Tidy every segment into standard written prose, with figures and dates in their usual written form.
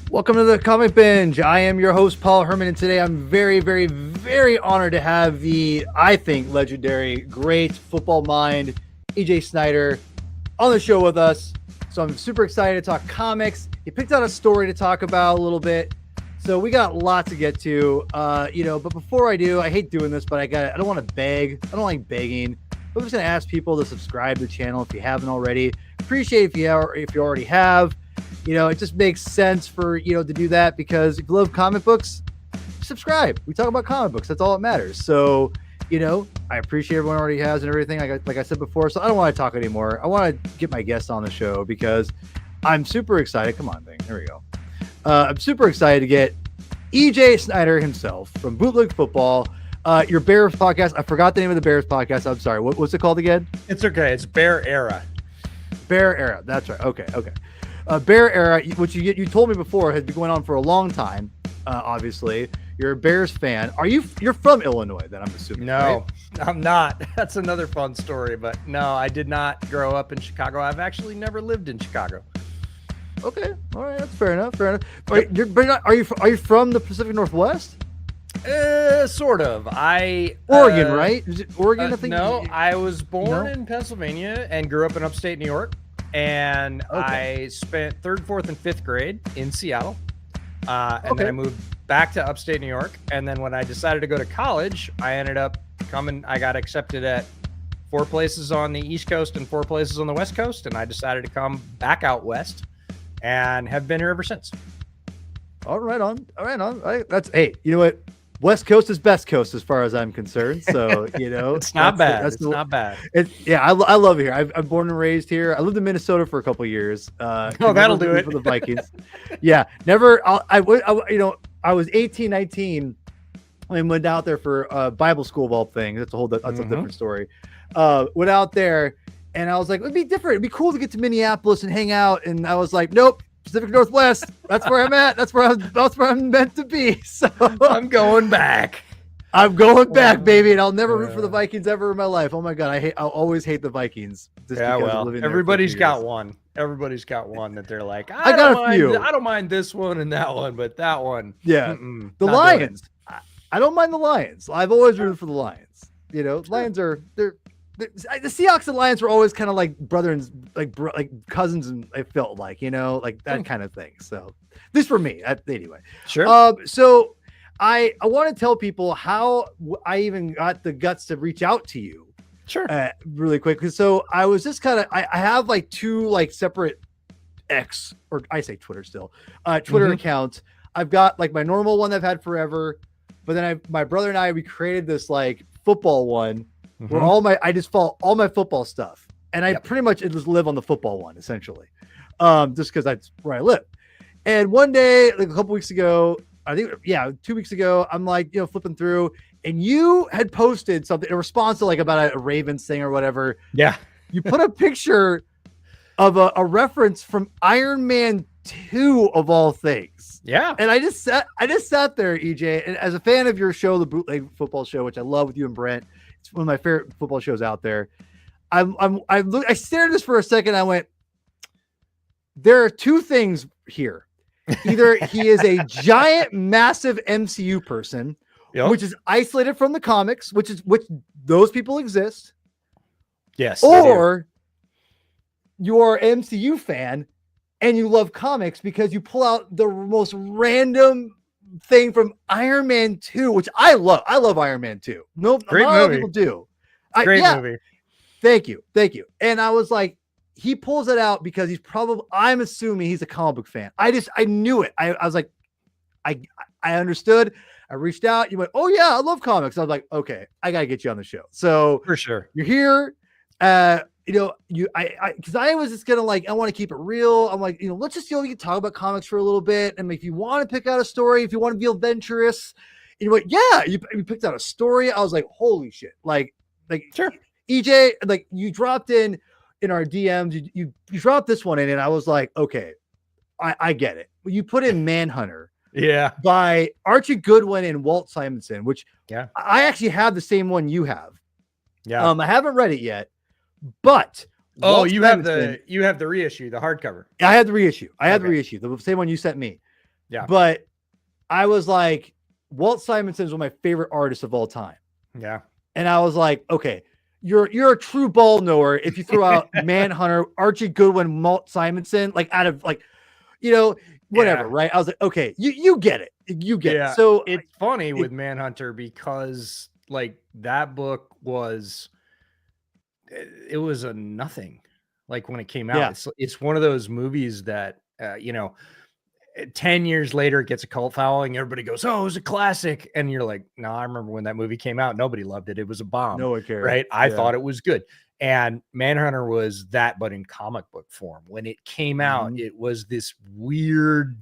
Welcome to the Comic Binge. I am your host, Paul Herman, and today I'm very, very, very honored to have the, I think, legendary, great football mind, EJ Snyder, on the show with us. So I'm super excited to talk comics. He picked out a story to talk about a little bit. So we got a lot to get to, but before I do, I hate doing this, but I don't want to beg. I don't like begging. I'm just going to ask people to subscribe to the channel if you haven't already. Appreciate if you already have. It just makes sense for, to do that, because if you love comic books, subscribe. We talk about comic books. That's all that matters. So, I appreciate everyone already has and everything. Like I said before, so I don't want to talk anymore. I want to get my guest on the show because I'm super excited. Come on, thing. There we go. I'm super excited to get EJ Snyder himself from Bootleg Football. Your Bears podcast. I forgot the name of the Bears podcast. I'm sorry. What's it called again? It's okay. It's Bear Era. Bear Era. That's right. Okay. Bear Era, which you told me before, has been going on for a long time. Obviously, you're a Bears fan. You're from Illinois? Then I'm assuming. No, right? I'm not. That's another fun story. But no, I did not grow up in Chicago. I've actually never lived in Chicago. Okay, all right, that's fair enough. Are you from the Pacific Northwest? Sort of. Oregon, right? Is it Oregon? I think. No, I was born in Pennsylvania and grew up in upstate New York. And I spent 3rd, 4th, and 5th grade in Seattle. And then I moved back to upstate New York. And then when I decided to go to college, I ended up I got accepted at 4 places on the East Coast and 4 places on the West Coast. And I decided to come back out West and have been here ever since. All right on. Hey, you know what? West Coast is best coast as far as I'm concerned. So, it's not bad. It's not bad. I love it here. I'm born and raised here. I lived in Minnesota for a couple of years. That'll do it for the Vikings. Yeah, never. I was 18, 19. I went out there for Bible school of all things. That's a different story. Went out there and I was like, it'd be different. It'd be cool to get to Minneapolis and hang out. And I was like, nope. Pacific Northwest. That's where I'm at. That's where I'm meant to be. So I'm going back. I'm going back, baby, and I'll never root for the Vikings ever in my life. Oh my god, I'll always hate the Vikings. Everybody's got one. Everybody's got one that they're like, I got a few. I don't mind this one and that one, but that one. Yeah, the Lions. I don't mind the Lions. I've always rooted for the Lions. Lions are the Seahawks and Lions were always kind of like brothers, like cousins, and I felt like that kind of thing. So, at least for me, anyway. Sure. So I want to tell people how I even got the guts to reach out to you. Sure. Really quick, so I was just kind of I have like 2 separate X, or I say Twitter still, Twitter accounts. I've got like my normal one that I've had forever, but then my brother and we created this like football one. Where I just follow all my football stuff, and I pretty much just live on the football one essentially, just because that's where I live. And one day, like a couple weeks ago, I think 2 weeks ago, I'm like flipping through, and you had posted something in response to like about a Ravens thing or whatever. Yeah, you put a picture of a reference from Iron Man 2 of all things. Yeah, and I just sat there, EJ, and as a fan of your show, the Bootleg Football Show, which I love with you and Brent. It's one of my favorite football shows out there. I stared at this for a second. I went, there are 2 things here. Either he is a giant, massive MCU person, which is isolated from the comics, which those people exist. Yes. Or you are an MCU fan and you love comics because you pull out the most random thing from Iron Man 2, which I love. I love Iron Man 2. Not a lot of people do. Great movie. Thank you. And I was like, he pulls it out because I'm assuming he's a comic book fan. I knew it. I was like, I understood. I reached out. You went, oh yeah, I love comics. I was like, okay, I gotta get you on the show. So for sure, you're here. Because I was just gonna I want to keep it real. I'm like, let's just we can talk about comics for a little bit. And if you want to pick out a story, if you want to be adventurous, you picked out a story. I was like, holy shit, sure. EJ, you dropped in our DMs. You dropped this one in, and I was like, okay, I get it. You put in Manhunter. Yeah. By Archie Goodwin and Walt Simonson, which I actually have the same one you have. Yeah. I haven't read it yet, but you have the reissue, the hardcover. I had the reissue. The same one you sent me. Yeah. But I was like, Walt Simonson is one of my favorite artists of all time. Yeah. And I was like, okay, you're a true ball knower if you throw out Manhunter, Archie Goodwin, Walt Simonson, like out of like, whatever, Yeah. right? I was like, okay, you get it. You get it. Yeah. So It's funny with Manhunter because like that book was it was a nothing like when it came out. yeah, It's one of those movies that 10 years later it gets a cult following, everybody goes, oh, it was a classic, and you're like, no, I remember when that movie came out, nobody loved it, it was a bomb. no one cared. Right? I thought it was good. And Manhunter was that, but in comic book form. When it came out, it was this weird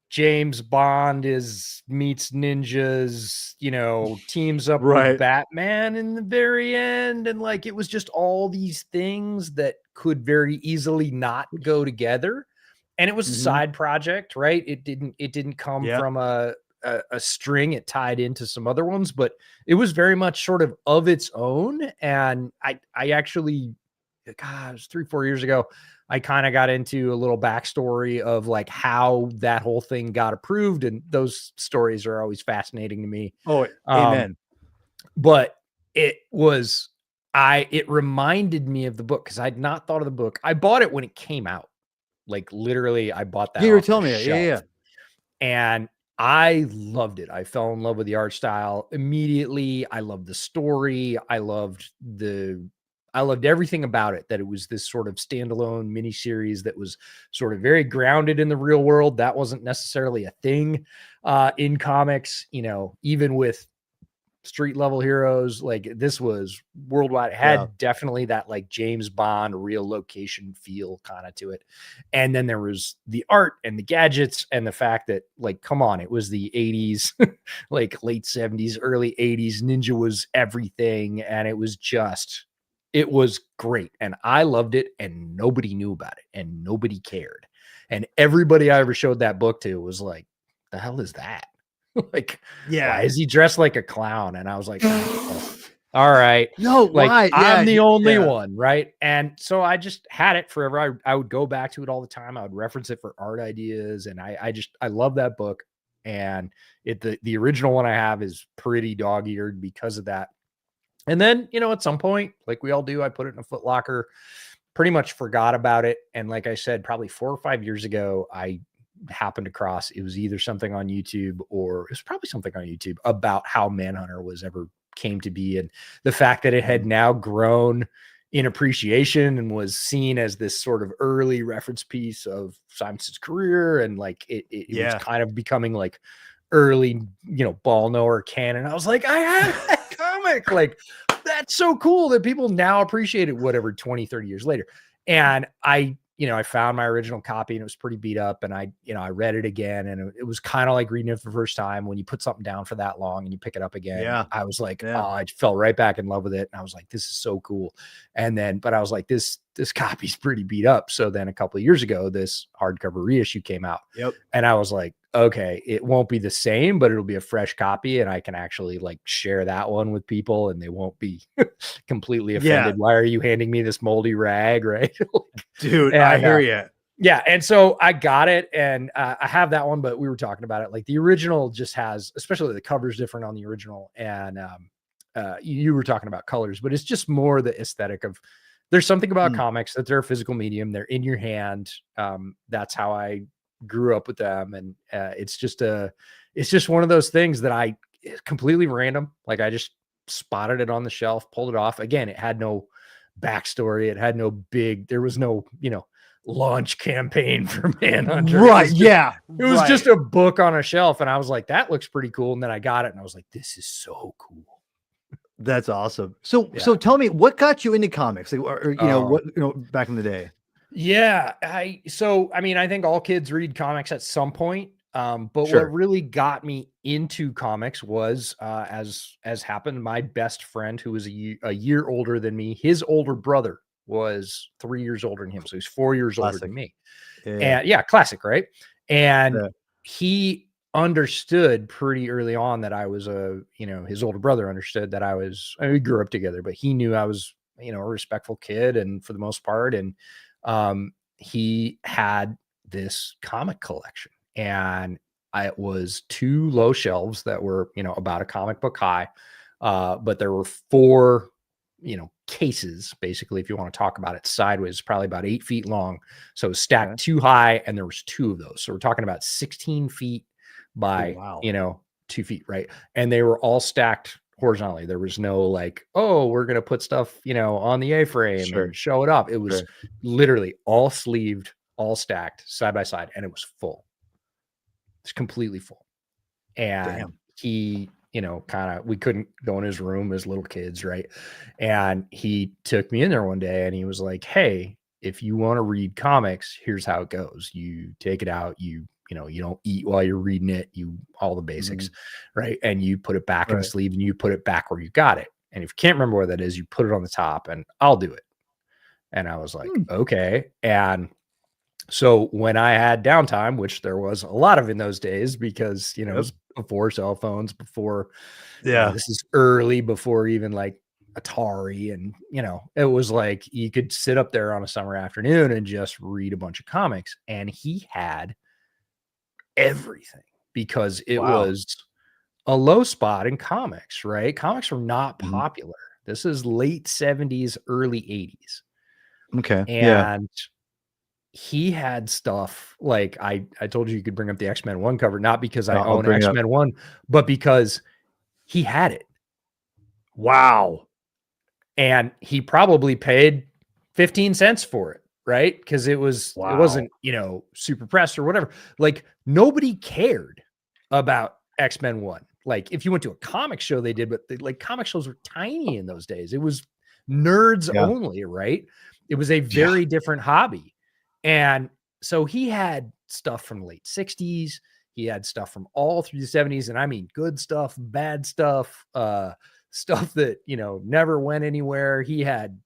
James Bond meets ninjas, teams up with Batman in the very end. And like, it was just all these things that could very easily not go together. And it was a side project, right? It didn't come from a string. It tied into some other ones, but it was very much sort of its own. And I actually, God, it was 3-4 years ago, I kind of got into a little backstory of like how that whole thing got approved. And those stories are always fascinating to me. Oh, amen. But it reminded me of the book because I'd not thought of the book. I bought it when it came out. Like literally I bought that. You were telling me. Yeah. And I loved it. I fell in love with the art style immediately. I loved the story. I loved everything about it, that it was this sort of standalone miniseries that was sort of very grounded in the real world. That wasn't necessarily a thing in comics, even with street level heroes. Like this was worldwide. It had definitely that like James Bond real location feel kind of to it. And then there was the art and the gadgets and the fact that like, come on, it was the 80s, like late 70s, early 80s. Ninja was everything. And it was great. And I loved it and nobody knew about it and nobody cared. And everybody I ever showed that book to was like, the hell is that? Like, why is he dressed like a clown? And I was like, oh, all right. No, like, why? I'm the only one. Right. And so I just had it forever. I would go back to it all the time. I would reference it for art ideas. And I love that book. And the original one I have is pretty dog-eared because of that. And then, at some point, like we all do, I put it in a Foot Locker, pretty much forgot about it. And like I said, probably 4 or 5 years ago, I happened across, it was either something on YouTube or it was probably something on YouTube about how Manhunter came to be. And the fact that it had now grown in appreciation and was seen as this sort of early reference piece of Simonson's career. And like, it was kind of becoming like early, ball knower canon. I was like, I have that comic. Like, that's so cool that people now appreciate it, whatever, 20, 30 years later. And I found my original copy and it was pretty beat up. And I read it again and it was kind of like reading it for the first time when you put something down for that long and you pick it up again. Yeah. I was like, oh, I fell right back in love with it. And I was like, this is so cool. But I was like, this copy's pretty beat up. So then a couple of years ago, this hardcover reissue came out. Yep. And I was like, okay, it won't be the same, but it'll be a fresh copy. And I can actually like share that one with people and they won't be completely offended. Why are you handing me this moldy rag? Right. Dude, I hear you. Yeah. And so I got it and I have that one, but we were talking about it. Like the original just has, especially the cover's different on the original. And you were talking about colors, but it's just more the aesthetic of, there's something about comics that they're a physical medium. They're in your hand. That's how I grew up with them. And it's just one of those things that it's completely random. Like I just spotted it on the shelf, pulled it off. Again, it had no backstory. It had there was no, launch campaign for Manhunter. Right. It was just a book on a shelf. And I was like, that looks pretty cool. And then I got it and I was like, this is so cool. That's awesome. So tell me, what got you into comics? Like, what, back in the day? Yeah. I think all kids read comics at some point. But what really got me into comics was, as happened, my best friend, who was a year older than me, his older brother was 3 years older than him. So he's 4 years older than me. And classic, right? And he understood pretty early on that I was his older brother understood that we grew up together, but he knew I was, a respectful kid and for the most part. And he had this comic collection. and it was 2 low shelves that were, about a comic book high. But there were 4, cases, basically, if you want to talk about it sideways, probably about 8 feet long. So it was stacked 2 high, and there was 2 of those. So we're talking about 16 feet by, 2 feet, right? And they were all stacked horizontally. There was no like, oh, we're going to put stuff, on the A-frame and show it up. It was literally all sleeved, all stacked side by side, and it was full. It's completely full. And he, we couldn't go in his room as little kids, right? And he took me in there one day and he was like, hey, if you want to read comics, here's how it goes. You take it out, you don't eat while you're reading it, all the basics, right? And you put it back in the sleeve and you put it back where you got it. And if you can't remember where that is, you put it on the top and I'll do it. And I was like, okay. And so when I had downtime, which there was a lot of in those days, because, it was before cell phones, before, this is early before even like Atari. And, it was like, you could sit up there on a summer afternoon and just read a bunch of comics. And he had everything because it was a low spot in comics, right? Comics were not popular. This is late 70s, early 80s. Okay. And he had stuff like I told you could bring up the X-Men 1 cover, not because I own X-Men 1, but because he had it. Wow. And he probably paid 15 cents for it, right? Because it wasn't, super pressed or whatever. Like nobody cared about X-Men 1. Like if you went to a comic show, they did, but like comic shows were tiny in those days. It was nerds only, right? It was a very different hobby. And so he had stuff from the late 60s. He had stuff from all through the 70s. And I mean, good stuff, bad stuff, stuff that, never went anywhere. He had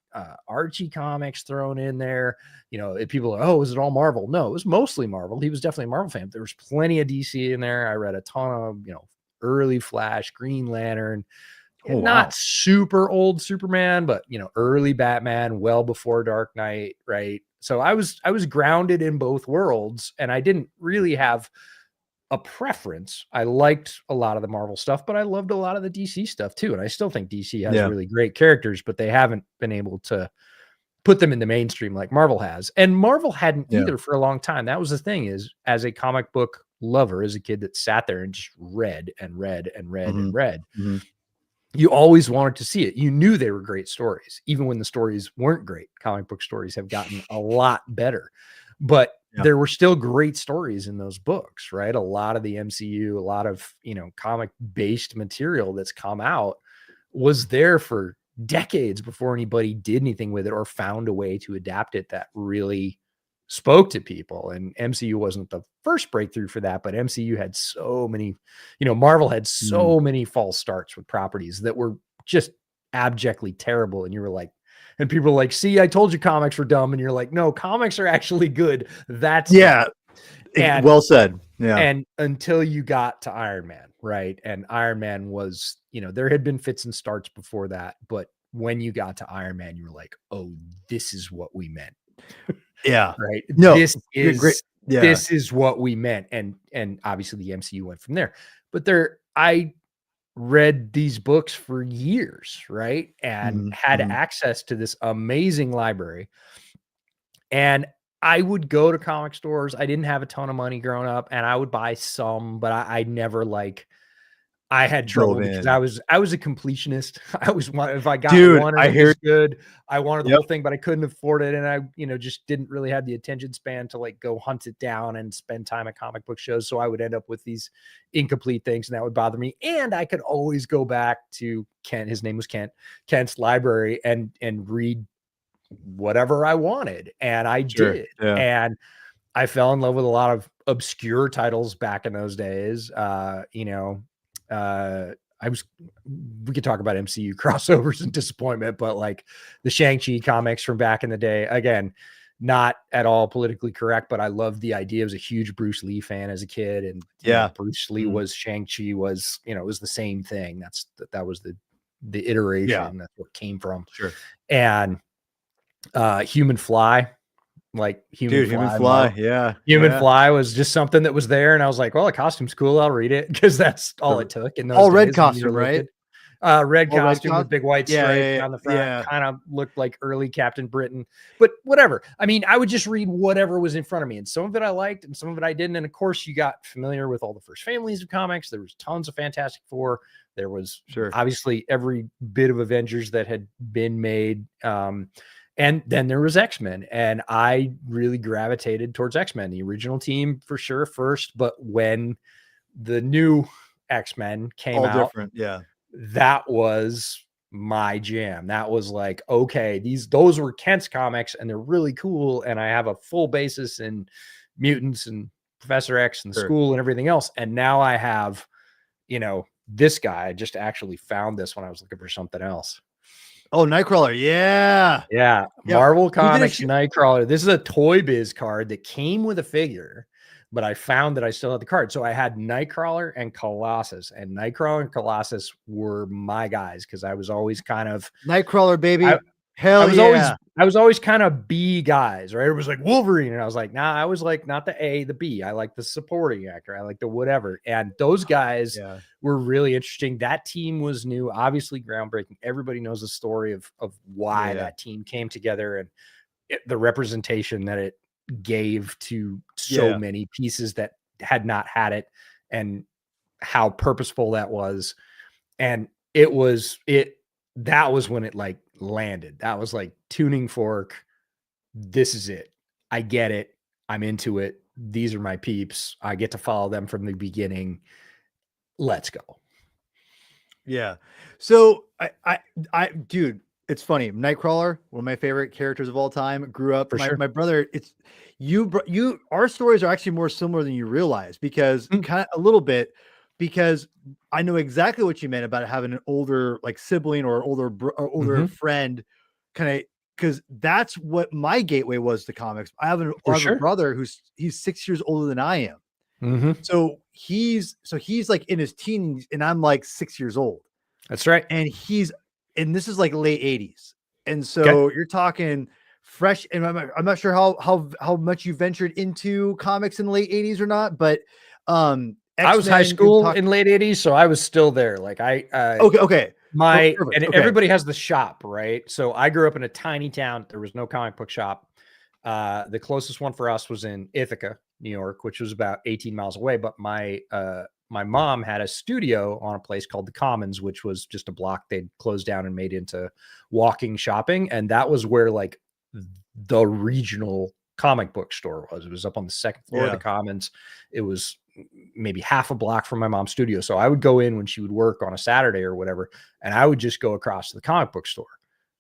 Archie comics thrown in there. People are, oh, is it all Marvel? No, it was mostly Marvel. He was definitely a Marvel fan. There was plenty of DC in there. I read a ton of, early Flash, Green Lantern. Not super old Superman, but early Batman, well before Dark Knight, right? So I was grounded in both worlds, and I didn't really have a preference. I liked a lot of the Marvel stuff, but I loved a lot of the DC stuff too. And I still think DC has really great characters, but they haven't been able to put them in the mainstream like Marvel has. And Marvel hadn't either for a long time. That was the thing, is as a comic book lover, as a kid that sat there and just read and read and read and read, you always wanted to see it. You knew they were great stories, even when the stories weren't great. Comic book stories have gotten a lot better, but there were still great stories in those books, right? A lot of the MCU, a lot of, comic based material that's come out was there for decades before anybody did anything with it or found a way to adapt it that really spoke to people. And MCU wasn't the first breakthrough for that, but MCU had so many, Marvel had so many false starts with properties that were just abjectly terrible. And you were like, and people were like, see, I told you comics were dumb. And you're like, no, comics are actually good. That's and, well said. Yeah. And until you got to Iron Man, right? And Iron Man was, there had been fits and starts before that, but when you got to Iron Man, you were like, oh, this is what we meant. Yeah. Right. No, this is great. Yeah. This is what we meant. And obviously the MCU went from there. But I read these books for years, right? And had access to this amazing library. And I would go to comic stores. I didn't have a ton of money growing up, and I would buy some, but I never I had trouble because I was a completionist. I was one, if I got one, and it was good, I wanted the whole thing, but I couldn't afford it. And I, just didn't really have the attention span to like go hunt it down and spend time at comic book shows. So I would end up with these incomplete things, and that would bother me. And I could always go back to Kent. His name was Kent's library and read whatever I wanted. And I did. Yeah. And I fell in love with a lot of obscure titles back in those days. We could talk about MCU crossovers and disappointment, but like the Shang-Chi comics from back in the day, again, not at all politically correct, but I loved the idea. I was a huge Bruce Lee fan as a kid. And Bruce Lee was Shang-Chi was, it was the same thing. That was the iteration. That's where it came from. Sure. And Human Fly, like Human Fly. Yeah. Human Fly was just something that was there. And I was like, well, the costume's cool. I'll read it because that's all it took in those all days red costume, right? Red costume with big white stripe down the front, kind of looked like early Captain Britain, but whatever. I mean, I would just read whatever was in front of me, and some of it I liked and some of it I didn't. And of course, you got familiar with all the first families of comics. There was tons of Fantastic Four. There was obviously every bit of Avengers that had been made. And then there was X-Men, and I really gravitated towards X-Men, the original team for sure first, but when the new X-Men came out, that was my jam. That was like, okay, those were Kent's comics and they're really cool. And I have a full basis in mutants and Professor X and the school and everything else. And now I have, this guy. I just actually found this when I was looking for something else. Oh, Nightcrawler. Yeah. Marvel Comics Nightcrawler. This is a Toy Biz card that came with a figure, but I found that I still had the card. So I had Nightcrawler and Colossus, and Nightcrawler and Colossus were my guys because I was always kind of Nightcrawler, baby. I was always kind of B guys, right? It was like Wolverine, and I was like, nah, I was like not the A, the B. I like the supporting actor. I like the whatever. And those guys were really interesting. That team was new, obviously groundbreaking. Everybody knows the story of why that team came together and the representation that it gave to so many pieces that had not had it, and how purposeful that was. And that was when it like landed. That was like tuning fork. This is it. I get it. I'm into it. These are my peeps. I get to follow them from the beginning. Let's go. Yeah. So I dude, it's funny. Nightcrawler, one of my favorite characters of all time. Grew up. My brother. It's you. Our stories are actually more similar than you realize, because kind of a little bit, because I know exactly what you meant about having an older like sibling or older friend, kind of, because that's what my gateway was to comics. I have a brother he's 6 years older than I am. So he's like in his teens and I'm like 6 years old. That's right. And this is like late 80s. And so you're talking fresh, and I'm not sure how much you ventured into comics in the late 80s or not, but I was high school in late 80s, so I was still there. Like everybody has the shop, right? So I grew up in a tiny town. There was no comic book shop. The closest one for us was in Ithaca, New York, which was about 18 miles away. But my mom had a studio on a place called the Commons, which was just a block they'd closed down and made into walking shopping. And that was where like the regional comic book store was. It was up on the second floor of the Commons. It was maybe half a block from my mom's studio. So I would go in when she would work on a Saturday or whatever, and I would just go across to the comic book store.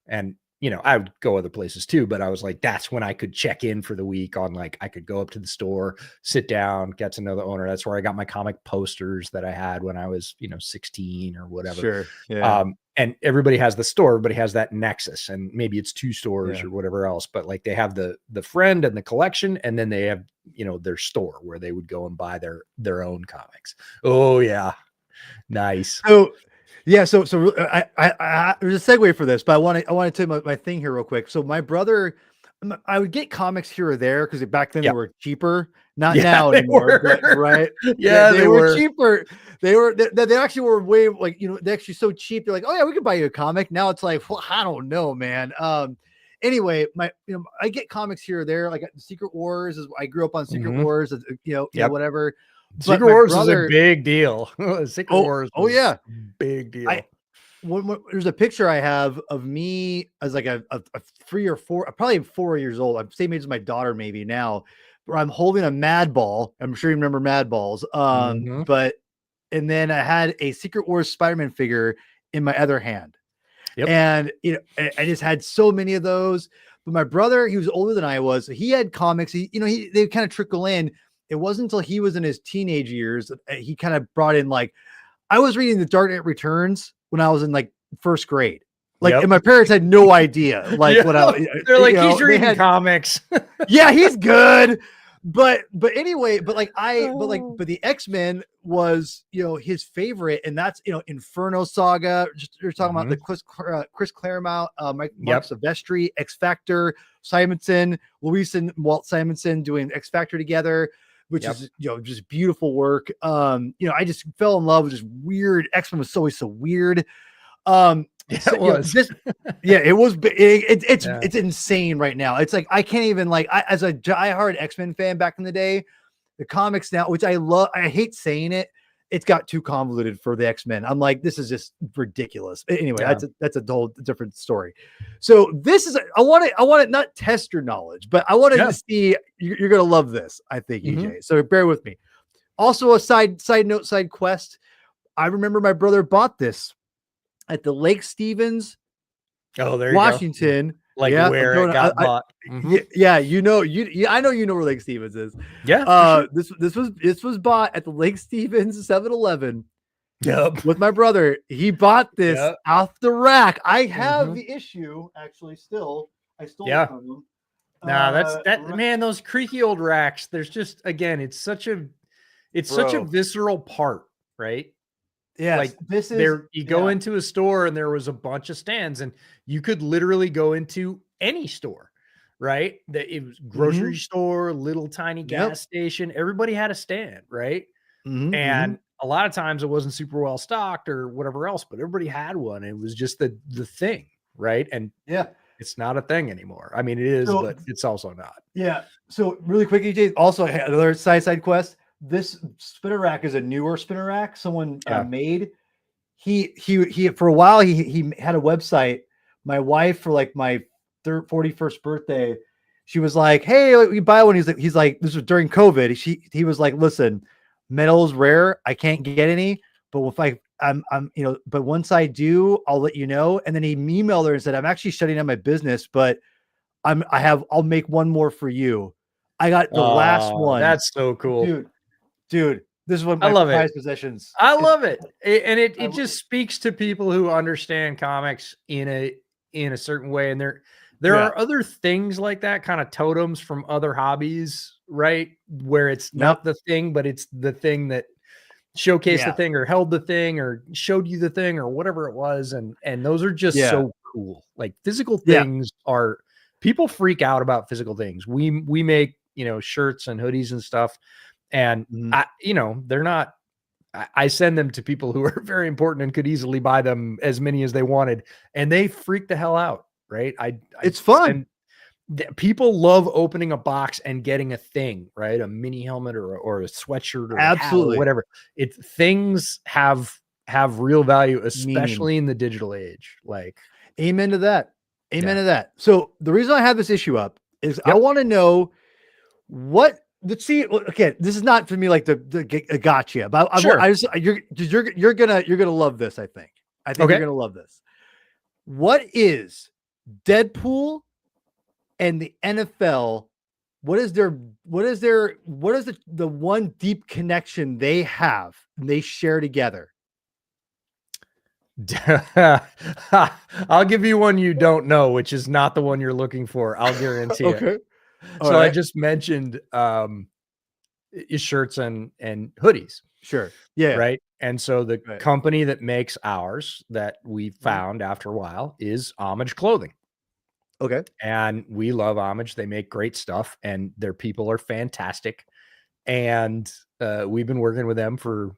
And, I would go other places too, but I was like, that's when I could check in for the week on, like, I could go up to the store, sit down, get to know the owner. That's where I got my comic posters that I had when I was, 16 or whatever. Sure. Yeah. And everybody has the store, everybody has that nexus, and maybe it's two stores or whatever else, but like they have the friend and the collection, and then they have, their store where they would go and buy their own comics. Oh yeah. Nice. So there's a segue for this, but I want to tell you my thing here real quick. So my brother, I would get comics here or there because back then they were cheaper, not now anymore, but, right? Yeah, they were cheaper. They actually were way like, they're actually so cheap. They're like, oh yeah, we could buy you a comic. Now it's like, well, I don't know, man. Anyway, I get comics here or there. Like Secret Wars I grew up on Secret Wars, whatever. Secret Wars is a big deal. Secret Wars. Oh yeah. Big deal. There's a picture I have of me as like a 3 or 4, probably 4 years old. I'm same age as my daughter maybe now, where I'm holding a Mad Ball. I'm sure you remember Mad Balls. And then I had a Secret Wars Spider-Man figure in my other hand. And I just had so many of those. But my brother, he was older than I was, so he had comics. They kind of trickle in. It wasn't until he was in his teenage years that he kind of brought in, like, I was reading The Dark Knight Returns when I was in like first grade. Like, and my parents had no idea. Like, they're like, he's reading comics. Yeah, he's good. But anyway, but the X-Men was, his favorite, and that's, Inferno Saga. You're talking about the Chris Claremont, Mark Silvestri, X Factor, Simonson, Luis and Walt Simonson doing X Factor together, which is, just beautiful work. I just fell in love with this weird. X-Men was always so weird. It was. It was. It's insane right now. It's like I can't even as a diehard X-Men fan back in the day, the comics now, which I love. I hate saying it. It's got too convoluted for the X-Men. I'm like, this is just ridiculous. Anyway, that's a whole different story. So this is. I want to not test your knowledge, but I want to see. You're gonna love this, I think, EJ. So bear with me. Also, a side quest. I remember my brother bought this at the Lake Stevens, Washington. Where it got bought. Yeah, I know where Lake Stevens is. Yeah. This was bought at the Lake Stevens 7-Eleven. With my brother. He bought this off the rack. I have the issue actually still. I stole it from him. Man, those creaky old racks. There's just, again, it's such a visceral part, right? Yeah, like this is there. You go into a store and there was a bunch of stands, and you could literally go into any store, right? It was grocery store, little tiny gas station. Everybody had a stand, right? And a lot of times it wasn't super well stocked or whatever else, but everybody had one. It was just the thing, right? And it's not a thing anymore. I mean, it is, but it's also not. Yeah. So really quick, EJ, also another side quest. This spinner rack is a newer spinner rack someone made. He for a while he had a website. My wife, for like my 41st birthday, she was like, "Hey, we buy one." He's like, this was during COVID. He was like, "Listen, metal is rare. I can't get any, but if I'm but once I do, I'll let you know." And then he emailed her and said, "I'm actually shutting down my business, but I'll make one more for you." I got the last one. That's so cool. Dude, this is one of my prized possessions. I love it. And it just speaks to people who understand comics in a certain way. And there are other things like that, kind of totems from other hobbies, right? Where it's not the thing, but it's the thing that showcased the thing or held the thing or showed you the thing or whatever it was. And those are just so cool. Like physical things are, people freak out about physical things. We make, shirts and hoodies and stuff. And they're not, I send them to people who are very important and could easily buy them as many as they wanted. And they freak the hell out. Right. It's fun. People love opening a box and getting a thing, right? A mini helmet or a sweatshirt or absolutely or whatever. Things have real value, especially in the digital age. Like, amen to that. Amen to that. So the reason I have this issue up is I want to know what. Let's see. Okay, this is not for me like the gotcha, but you're gonna love this. I think you're gonna love this. What is Deadpool and the NFL? What is the one deep connection they have and they share together? I'll give you one you don't know, which is not the one you're looking for. I'll guarantee it. So I just mentioned shirts and hoodies. Sure. Yeah. Right. And so the company that makes ours that we found after a while is Homage Clothing. Okay. And we love Homage. They make great stuff and their people are fantastic. And we've been working with them for,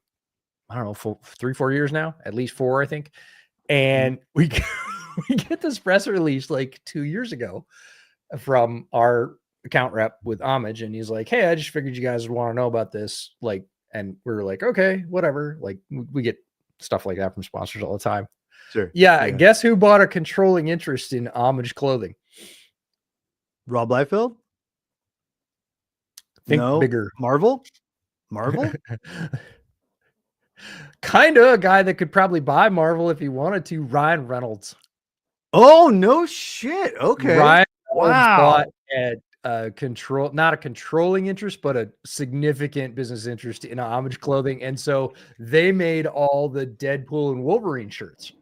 I don't know, for 3-4 years now, at least 4, I think. And we get this press release like 2 years ago from our account rep with Homage, and he's like, "Hey, I just figured you guys would want to know about this." Like, and we were like, "Okay, whatever." Like, we get stuff like that from sponsors all the time. Sure. Yeah. Guess who bought a controlling interest in Homage Clothing? Rob Liefeld? Think bigger. Marvel? Kind of a guy that could probably buy Marvel if he wanted to. Ryan Reynolds. Oh, no shit. Okay. Ryan Reynolds bought not a controlling interest, but a significant business interest in Homage Clothing. And so they made all the Deadpool and Wolverine shirts.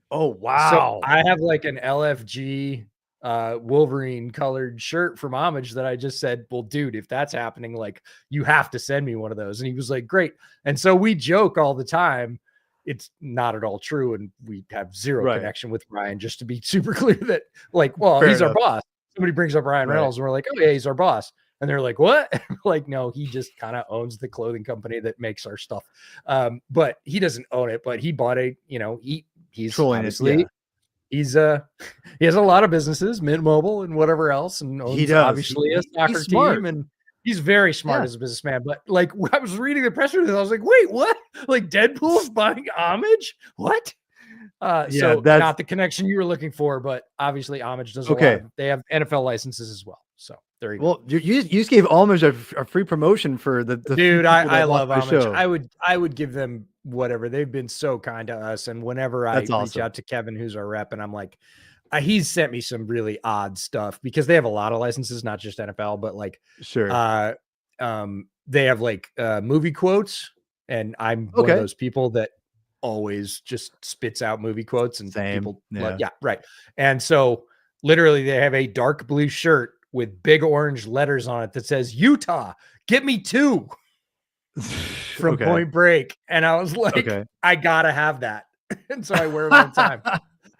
Oh, wow. So I have like an LFG Wolverine colored shirt from Homage that I just said, well, dude, if that's happening, like, you have to send me one of those. And he was like, great. And so we joke all the time. It's not at all true. And we have zero connection with Ryan, just to be super clear that, like, well, he's our boss. Somebody brings up Ryan Reynolds and we're like, oh yeah, he's our boss. And they're like, what? Like, no, he just kind of owns the clothing company that makes our stuff. But he doesn't own it, but he bought he's trolling obviously he has a lot of businesses, Mint Mobile and whatever else, and owns obviously a soccer team, and he's very smart as a businessman. But like, I was reading the press release, I was like, wait, what? Like, Deadpool's buying Homage? What? So that's not the connection you were looking for, but obviously Homage does they have NFL licenses as well. So there you go. Well, you just gave Homage a free promotion for the dude. I love Homage. Show. I would give them whatever. They've been so kind to us, and whenever I reach out to Kevin, who's our rep, and I'm like, he's sent me some really odd stuff because they have a lot of licenses, not just NFL, but like they have like movie quotes, and I'm one of those people that always just spits out movie quotes, and people right. And so literally they have a dark blue shirt with big orange letters on it that says Utah, get me 2 from Point Break. And I was like, I gotta have that. And so I wear them all the time.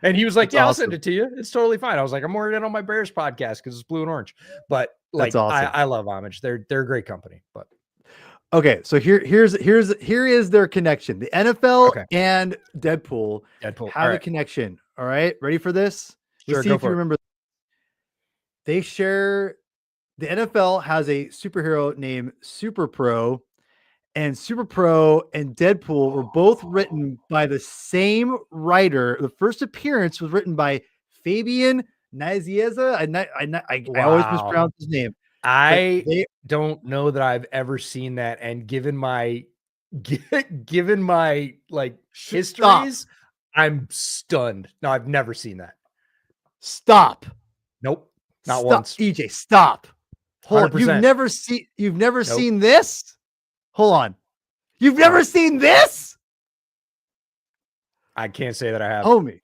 And he was like, I'll send it to you. It's totally fine. I was like, I'm wearing it on my Bears podcast because it's blue and orange. But like, I love Homage. They're a great company. But so here is their connection. The NFL and Deadpool have a connection. All right, ready for this? Let's see if you remember. They share. The NFL has a superhero named Super Pro, and Super Pro and Deadpool were both written by the same writer. The first appearance was written by Fabian Nicieza. I always mispronounce his name. I don't know that I've ever seen that, and given my like histories, I'm stunned. No, I've never seen that. Stop. Nope. Not once. EJ, stop. Hold on. 100%. You've never seen this? Hold on. You've never seen this? I can't say that I have. Homie.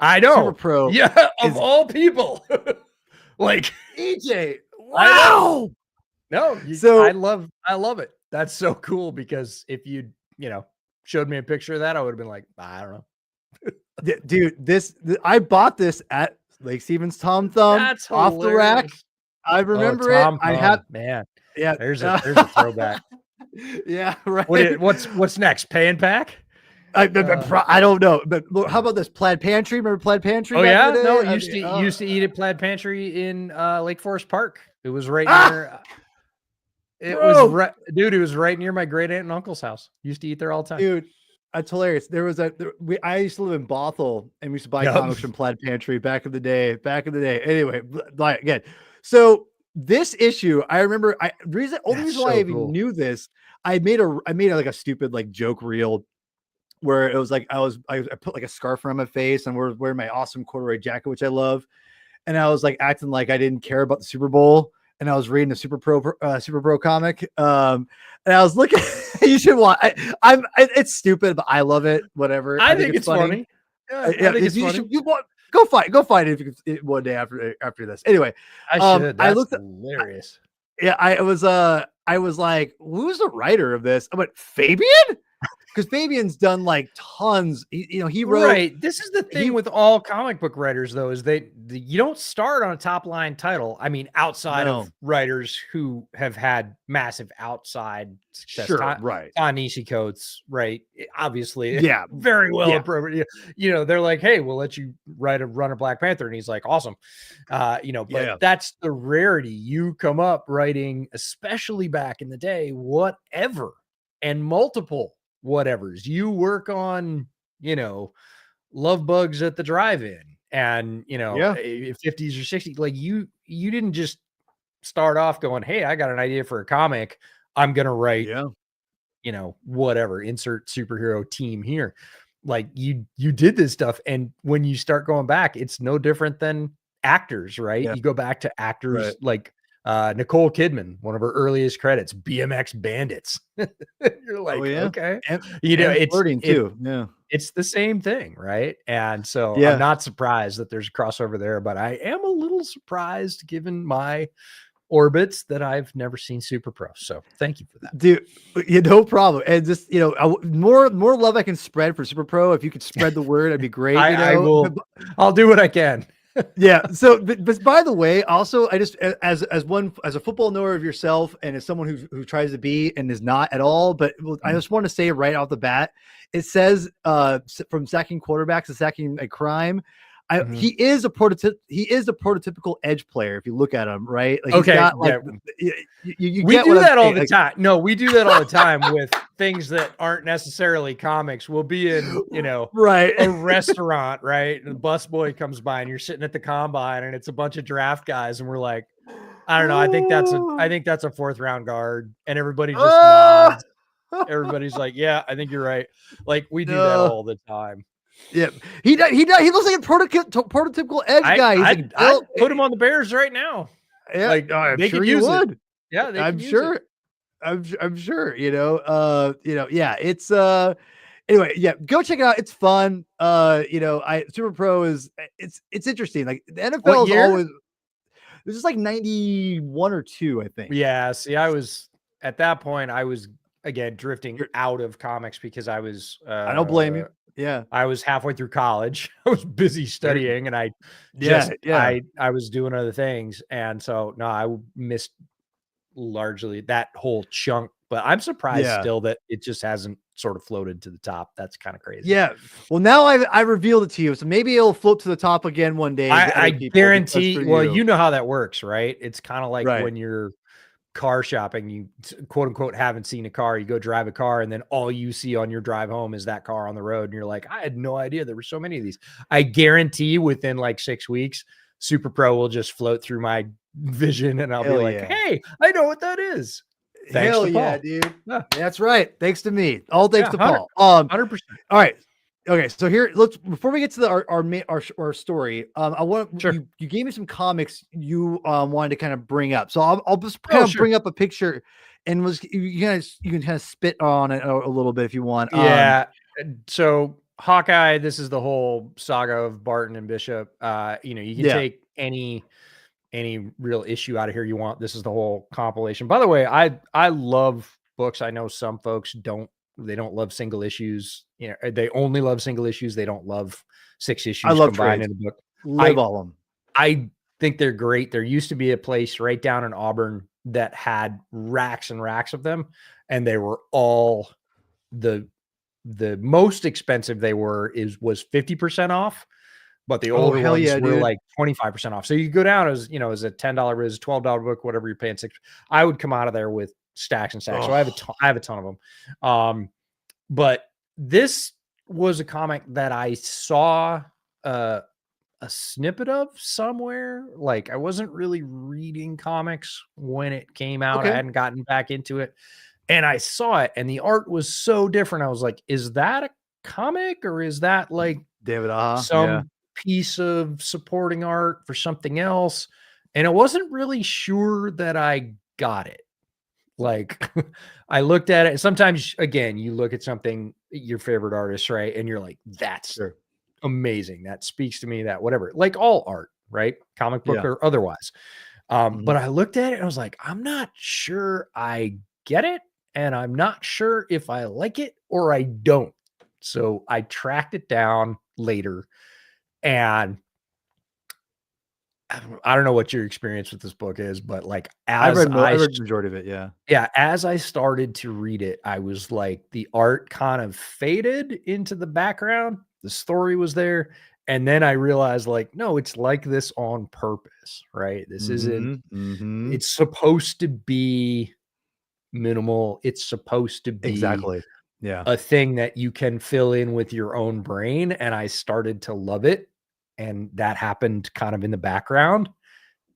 I know. Super Pro. Yeah, of all people. Like, EJ. Wow. No, so I love it. That's so cool, because if you showed me a picture of that, I would have been like, I don't know. Dude, I bought this at Lake Stevens Tom Thumb. That's off hilarious. the rack. I remember it. I have there's a throwback. Yeah, right. What's next? Pay and pack? I don't know, but how about this Plaid Pantry? Remember Plaid Pantry? Oh yeah, no, used to eat at Plaid Pantry in Lake Forest Park. It was right near. It was right near my great aunt and uncle's house. Used to eat there all the time. Dude, that's hilarious. I used to live in Bothell, and we used to buy comics from Plaid Pantry back in the day. Anyway, like again, so this issue, I remember. Only reason why I even knew this, I made like a stupid like joke reel where it was like I put like a scarf around my face and we're wearing my awesome corduroy jacket, which I love, and I was like acting like I didn't care about the Super Bowl. And I was reading a Super Pro comic. And I was looking, you should watch. It's stupid, but I love it. Whatever. I think it's funny. Yeah, I think it's funny. Go find it if you one day after this. Anyway, I should. That's hilarious. I was like, who's the writer of this? I went, Fabian? Because Fabian's done like tons. He wrote. Right. This is the thing with all comic book writers, though, is you don't start on a top line title. I mean, outside of writers who have had massive outside success. Sure, right. Ta-Nehisi Coates, right? Obviously, very well appropriate. They're like, hey, we'll let you run a Black Panther, and he's like, awesome. But that's the rarity. You come up writing, especially back in the day, whatever, and multiple whatevers. You work on, Love Bugs at the Drive-In, and 50s or 60s. Like you didn't just start off going, hey, I got an idea for a comic, I'm gonna write whatever, insert superhero team here. Like you did this stuff, and when you start going back, it's no different than actors, right? You go back to actors like Nicole Kidman, one of her earliest credits, BMX Bandits. You're like, okay, and it's flirting too. Yeah, it's the same thing, right? And so yeah. I'm not surprised that there's a crossover there, but I am a little surprised given my orbits that I've never seen Super Pro. So thank you for that, dude. No problem. And just more love I can spread for Super Pro. If you could spread the word, it'd be great. I will. I'll do what I can. Yeah. So, but by the way, also, I just as a football knower of yourself, and as someone who tries to be and is not at all, but I just want to say right off the bat, it says from sacking quarterbacks to sacking a crime. He is a prototypical edge player if you look at him, right? Like okay, he's got, like, we do that all the time. No, we do that all the time with things that aren't necessarily comics. We'll be in, right, a restaurant, right? And the busboy comes by and you're sitting at the combine and it's a bunch of draft guys and we're like, I don't know. I think that's a 4th round guard, and everybody just nods. Everybody's like, yeah, I think you're right. Like we do that all the time. Yeah, he looks like a prototypical edge guy. I'd put him on the Bears right now. Yeah, like I'm sure you would. It. Yeah, I'm sure. I'm sure. Yeah. It's anyway. Yeah, go check it out. It's fun. Super Pro is it's interesting. Like the NFL is always. It was just like 91 or 2, I think. Yeah. See, I was at that point. I was again drifting out of comics because I was. I don't blame you. Yeah, I was halfway through college. I was busy studying, and I was doing other things, and so no, I missed largely that whole chunk. But I'm surprised still that it just hasn't sort of floated to the top. That's kind of crazy. Yeah. Well, now I revealed it to you, so maybe it'll float to the top again one day. I guarantee. Well, you know how that works, right? It's kind of like when you're car shopping, you quote unquote haven't seen a car, you go drive a car, and then all you see on your drive home is that car on the road, and you're like, I had no idea there were so many of these. I guarantee within like 6 weeks, Super Pro will just float through my vision, and I'll be like, hey, I know what that is. Thanks to Paul. Dude. Yeah. That's right. Thanks to me. All thanks to Paul. 100%. All right. Okay, so here, before we get to our story, I want you gave me some comics you wanted to kind of bring up. So I'll just kind of bring up a picture, and you can kind of spit on it a little bit if you want. Yeah. So Hawkeye, this is the whole saga of Barton and Bishop. You can take any real issue out of here you want. This is the whole compilation. By the way, I love books. I know some folks don't. They don't love single issues. They only love single issues. They don't love 6 issues combined in a book. Love all of them. I think they're great. There used to be a place right down in Auburn that had racks and racks of them, and they were all the most expensive they was 50% off, but the older ones were like 25% off. So you go down as a $10 is $12 book, whatever you're paying $6. I would come out of there with stacks and stacks. So I have a ton of them. But this was a comic that I saw a snippet of somewhere. Like I wasn't really reading comics when it came out. I hadn't gotten back into it, and I saw it, and the art was so different. I was like, is that a comic, or is that like David some piece of supporting art for something else? And I wasn't really sure that I got it. Like I looked at it. Sometimes, again, you look at something, your favorite artist, right? And you're like, that's amazing. That speaks to me, that whatever, like all art, right? Comic book or otherwise. But I looked at it and I was like, I'm not sure I get it. And I'm not sure if I like it or I don't. So I tracked it down later, and I don't know what your experience with this book is, but like I read the majority of it. Yeah. As I started to read it, I was like, the art kind of faded into the background. The story was there. And then I realized like, no, it's like this on purpose, right? This isn't, it's supposed to be minimal. It's supposed to be a thing that you can fill in with your own brain. And I started to love it. And that happened kind of in the background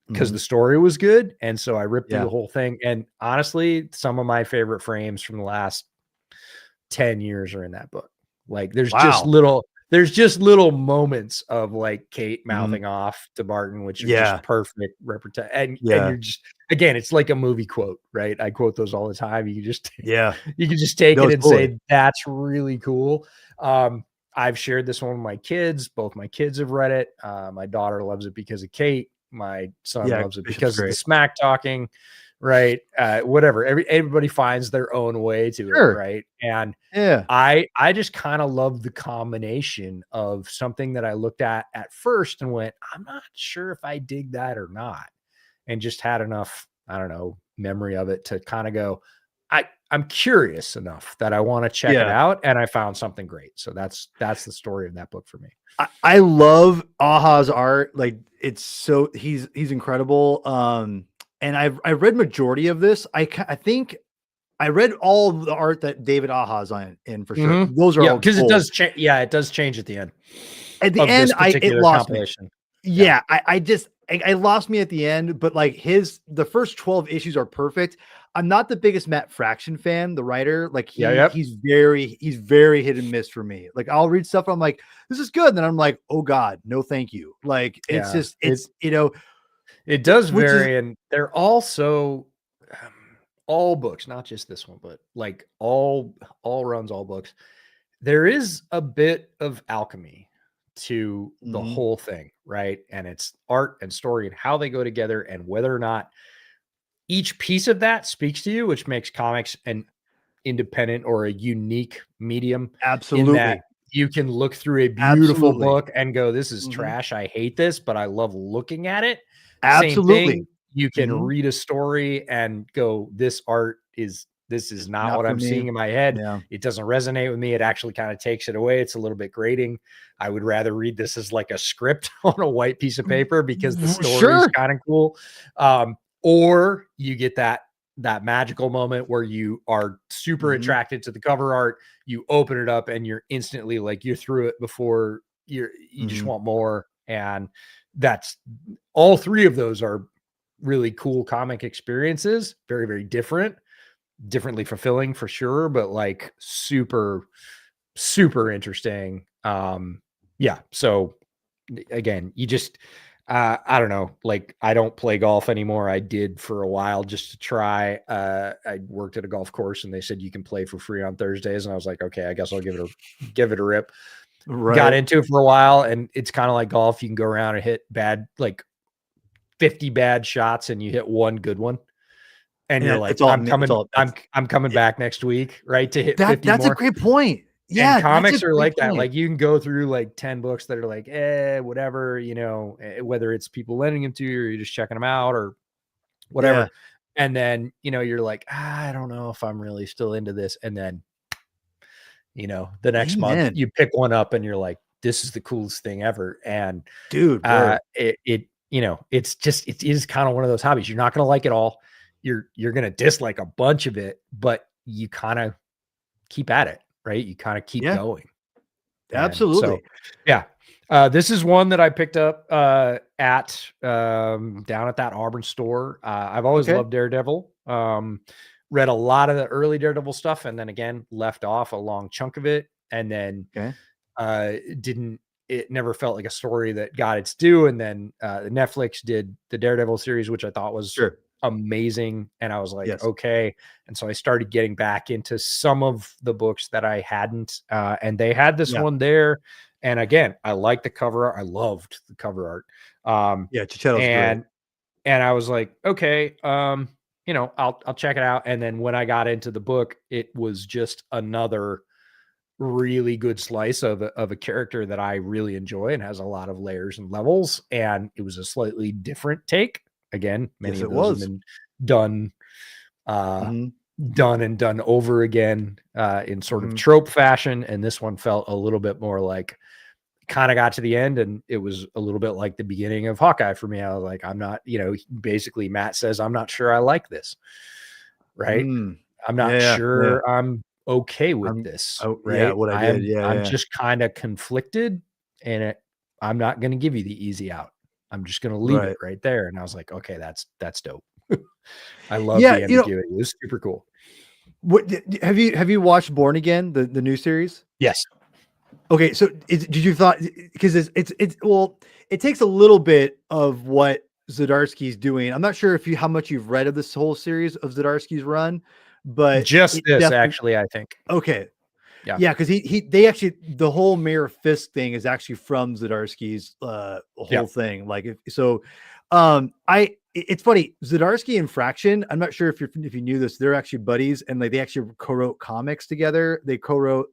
because the story was good. And so I ripped through the whole thing. And honestly, some of my favorite frames from the last 10 years are in that book. Like there's just little there's just little moments of like Kate mouthing off to Barton, which are just perfect and you're just, again, it's like a movie quote, right? I quote those all the time. You can just take it and say that's really cool. I've shared this one with my kids. Both my kids have read it. My daughter loves it because of Kate. My son loves it because of the smack talking, right? Whatever. Everybody finds their own way to it, right? And I just kind of love the combination of something that I looked at first and went, I'm not sure if I dig that or not, and just had enough, I don't know, memory of it to kind of go, I'm curious enough that I want to check it out, and I found something great. So that's the story of that book for me. I love Aha's art. Like, it's so he's incredible. And I've read majority of this. I think I read all of the art that David Aha's in for sure. Those are all because it does change. Yeah, it does change at the end. At the end, it lost me. Yeah, I lost me at the end, but like the first 12 issues are perfect. I'm not the biggest Matt Fraction fan, the writer. Like he's very hit and miss for me. Like I'll read stuff, I'm like, this is good. And then I'm like, oh God, no, thank you. Like it's it does vary. And they're also all books, not just this one, but like all runs, all books. There is a bit of alchemy to the whole thing, right? And it's art and story and how they go together and whether or not each piece of that speaks to you, which makes comics an independent or a unique medium. Absolutely. In that you can look through a beautiful book and go, this is trash. I hate this, but I love looking at it. Absolutely. Same thing. You can read a story and go, this is not what I'm seeing in my head. Yeah. It doesn't resonate with me. It actually kind of takes it away. It's a little bit grating. I would rather read this as like a script on a white piece of paper because the story is kind of cool. Or you get that magical moment where you are super attracted to the cover art. You open it up and you're instantly like, you're through it before you just want more. And that's all three of those are really cool comic experiences. Very, very differently fulfilling for sure, but like super, super interesting. So again, you just, I don't know, like I don't play golf anymore. I did for a while just to try. I worked at a golf course and they said you can play for free on Thursdays. And I was like, okay, I guess I'll give it a rip. Right. Got into it for a while and it's kind of like golf. You can go around and hit 50 bad shots and you hit one good one. And you're like, I'm coming back next week, right? To hit 50 That's more. A great point. Yeah. And comics are like that. Like you can go through like 10 books that are like, whatever, whether it's people lending them to you or you're just checking them out or whatever. Yeah. And then, you're like, I don't know if I'm really still into this. And then, the next month you pick one up and you're like, this is the coolest thing ever. And dude, it is kind of one of those hobbies. You're not going to like it all. You're going to dislike a bunch of it, but you kind of keep at it, right? You kind of keep going. Absolutely. This is one that I picked up down at that Auburn store. I've always loved Daredevil. Read a lot of the early Daredevil stuff and then again, left off a long chunk of it. And then it never felt like a story that got its due. And then Netflix did the Daredevil series, which I thought was amazing. And I was like, okay. And so I started getting back into some of the books that I hadn't, and they had this one there. And again, I liked the cover art. I loved the cover art. Chichetto's and I was like, okay, I'll check it out. And then when I got into the book, it was just another really good slice of a character that I really enjoy and has a lot of layers and levels. And it was a slightly different take. Again, many of those have been done and done over again in sort of trope fashion. And this one felt a little bit more like kind of got to the end and it was a little bit like the beginning of Hawkeye for me. I was like, I'm not, basically Matt says, I'm not sure I like this. Right. I'm not sure I'm okay with this. Right. What I did. I'm just kind of conflicted and I'm not going to give you the easy out. I'm just going to leave it right there. And I was like, okay, that's dope. I love the ambiguity. It was super cool. What have you watched Born Again, the new series? Yes. Okay, so did you thought because it's well, it takes a little bit of what Zdarsky's doing. I'm not sure if you how much you've read of this whole series of Zdarsky's run, but Just it this, definitely actually, I think. okay. Yeah. Yeah, because they actually the whole Mayor Fisk thing is actually from Zdarsky's Yeah. whole thing. Like so it's funny, Zdarsky and Fraction, I'm not sure if you knew this, they're actually buddies and like they actually co-wrote comics together. They co-wrote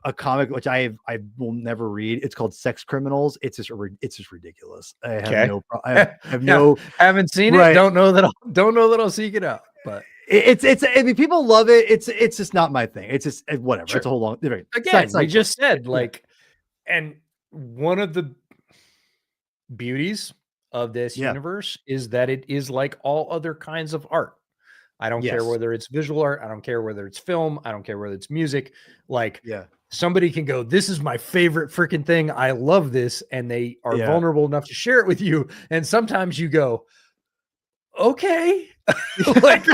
a comic which I will never read. It's called Sex Criminals. It's just ridiculous. I have Okay. no I have Yeah. no Haven't seen it. right. Don't know that I'll seek it out, but It's I mean people love it. It's just not my thing. It's just whatever. sure. It's a whole long Again, we side just said yeah. like, and one of the beauties of this Yeah. universe is that it is like all other kinds of art. I don't care Yes. whether it's visual art. I don't care whether it's film. I don't care whether it's music. Like Yeah. somebody can go, this is my favorite freaking thing. I love this. And they are Yeah. vulnerable enough to share it with you. And sometimes you go, okay. Like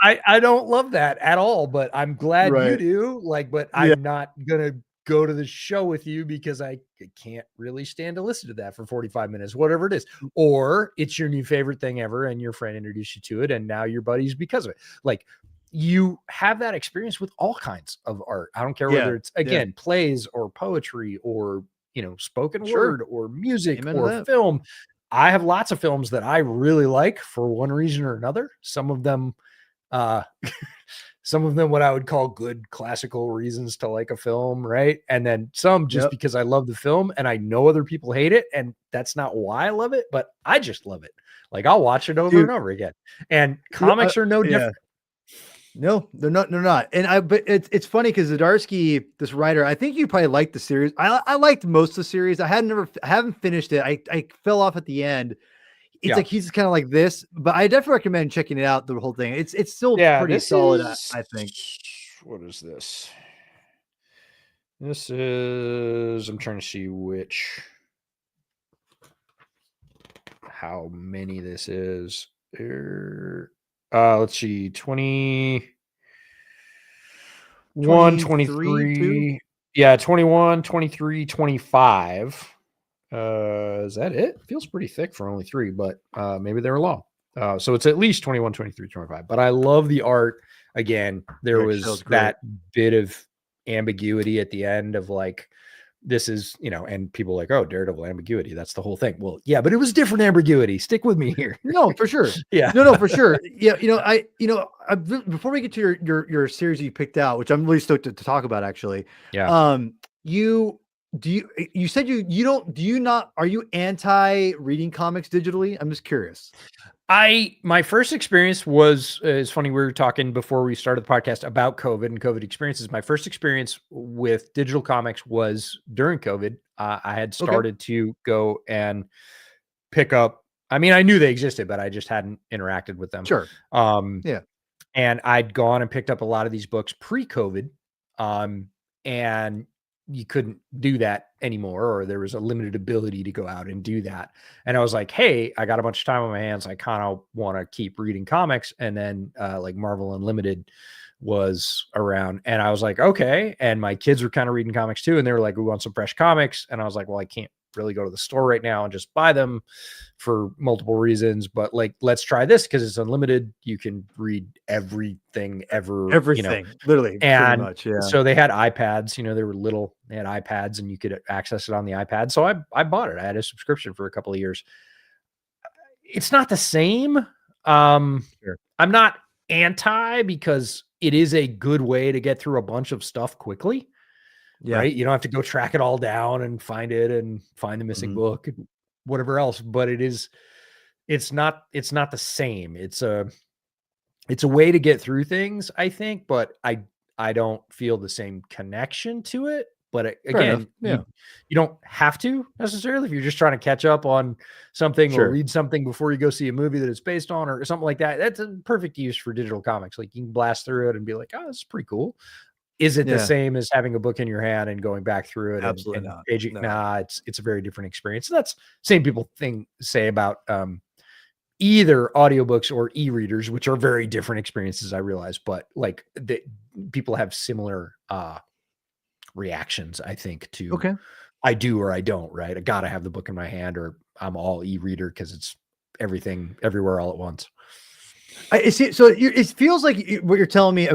I don't love that at all, but I'm glad you Right. do. Like, but Yeah. I'm not gonna go to the show with you because I can't really stand to listen to that for 45 minutes, whatever it is. Or it's your new favorite thing ever, and your friend introduced you to it, and now you're buddies because of it. Like you have that experience with all kinds of art. I don't care Yeah. whether it's again plays or poetry or spoken Sure. word or music Amen to or that. film. I have lots of films that I really like for one reason or another. Some of them what I would call good classical reasons to like a film, right? And then some just because I love the film and I know other people hate it, and that's not why I love it, but I just love it. Like I'll watch it over and over again. And comics are no different. No, they're not. And but it's funny because Zdarsky, this writer, I think you probably liked the series. I liked most of the series. I haven't finished it. I fell off at the end. It's like he's kind of like this, but I definitely recommend checking it out. The whole thing. It's still pretty solid. I think. What is this? This is. I'm trying to see how many this is. Let's see. 21, 23. Yeah, 21, 23, 25. Is that it? Feels pretty thick for only 3, but maybe they're long. So it's at least 21, 23, 25. But I love the art. Again, there was that bit of ambiguity at the end of like, this is, and people like, oh, Daredevil ambiguity. That's the whole thing. Well, yeah, but it was different ambiguity. Stick with me here. No, for sure. Yeah. No, for sure. Yeah. Before we get to your series you picked out, which I'm really stoked to talk about actually. Yeah. You said are you anti reading comics digitally? I'm just curious. My first experience was, it's funny, we were talking before we started the podcast about COVID and COVID experiences. My first experience with digital comics was during COVID. I had started to go and pick up, I mean, I knew they existed, but I just hadn't interacted with them. Sure. Yeah. And I'd gone and picked up a lot of these books pre-COVID. And you couldn't do that anymore, or there was a limited ability to go out and do that. And I was like, hey, I got a bunch of time on my hands. I kind of want to keep reading comics. And then like Marvel Unlimited was around, and I was like, okay. And my kids were kind of reading comics too. And they were like, we want some fresh comics. And I was like, well, I can't really go to the store right now and just buy them for multiple reasons, but like, let's try this because it's unlimited. You can read everything ever, literally, and pretty much, yeah. So they had iPads, they were little, they had iPads and you could access it on the iPad. So I bought it. I had a subscription for a couple of years. It's not the same. I'm not anti, because it is a good way to get through a bunch of stuff quickly. Yeah. Right. You don't have to go track it all down and find it and find the missing book and whatever else, but it's not the same. It's a way to get through things, I think, but I don't feel the same connection to it. But again, you don't have to necessarily if you're just trying to catch up on something or read something before you go see a movie that it's based on or something like that. That's a perfect use for digital comics. Like you can blast through it and be like, oh, this is pretty cool. Is it the same as having a book in your hand and going back through it? Absolutely and not. Paging? No. Nah, it's a very different experience. That's same people say about either audiobooks or e-readers, which are very different experiences, I realize, but like people have similar reactions, I think, to I do or I don't, right? I got to have the book in my hand, or I'm all e-reader because it's everything everywhere all at once. So it feels like what you're telling me.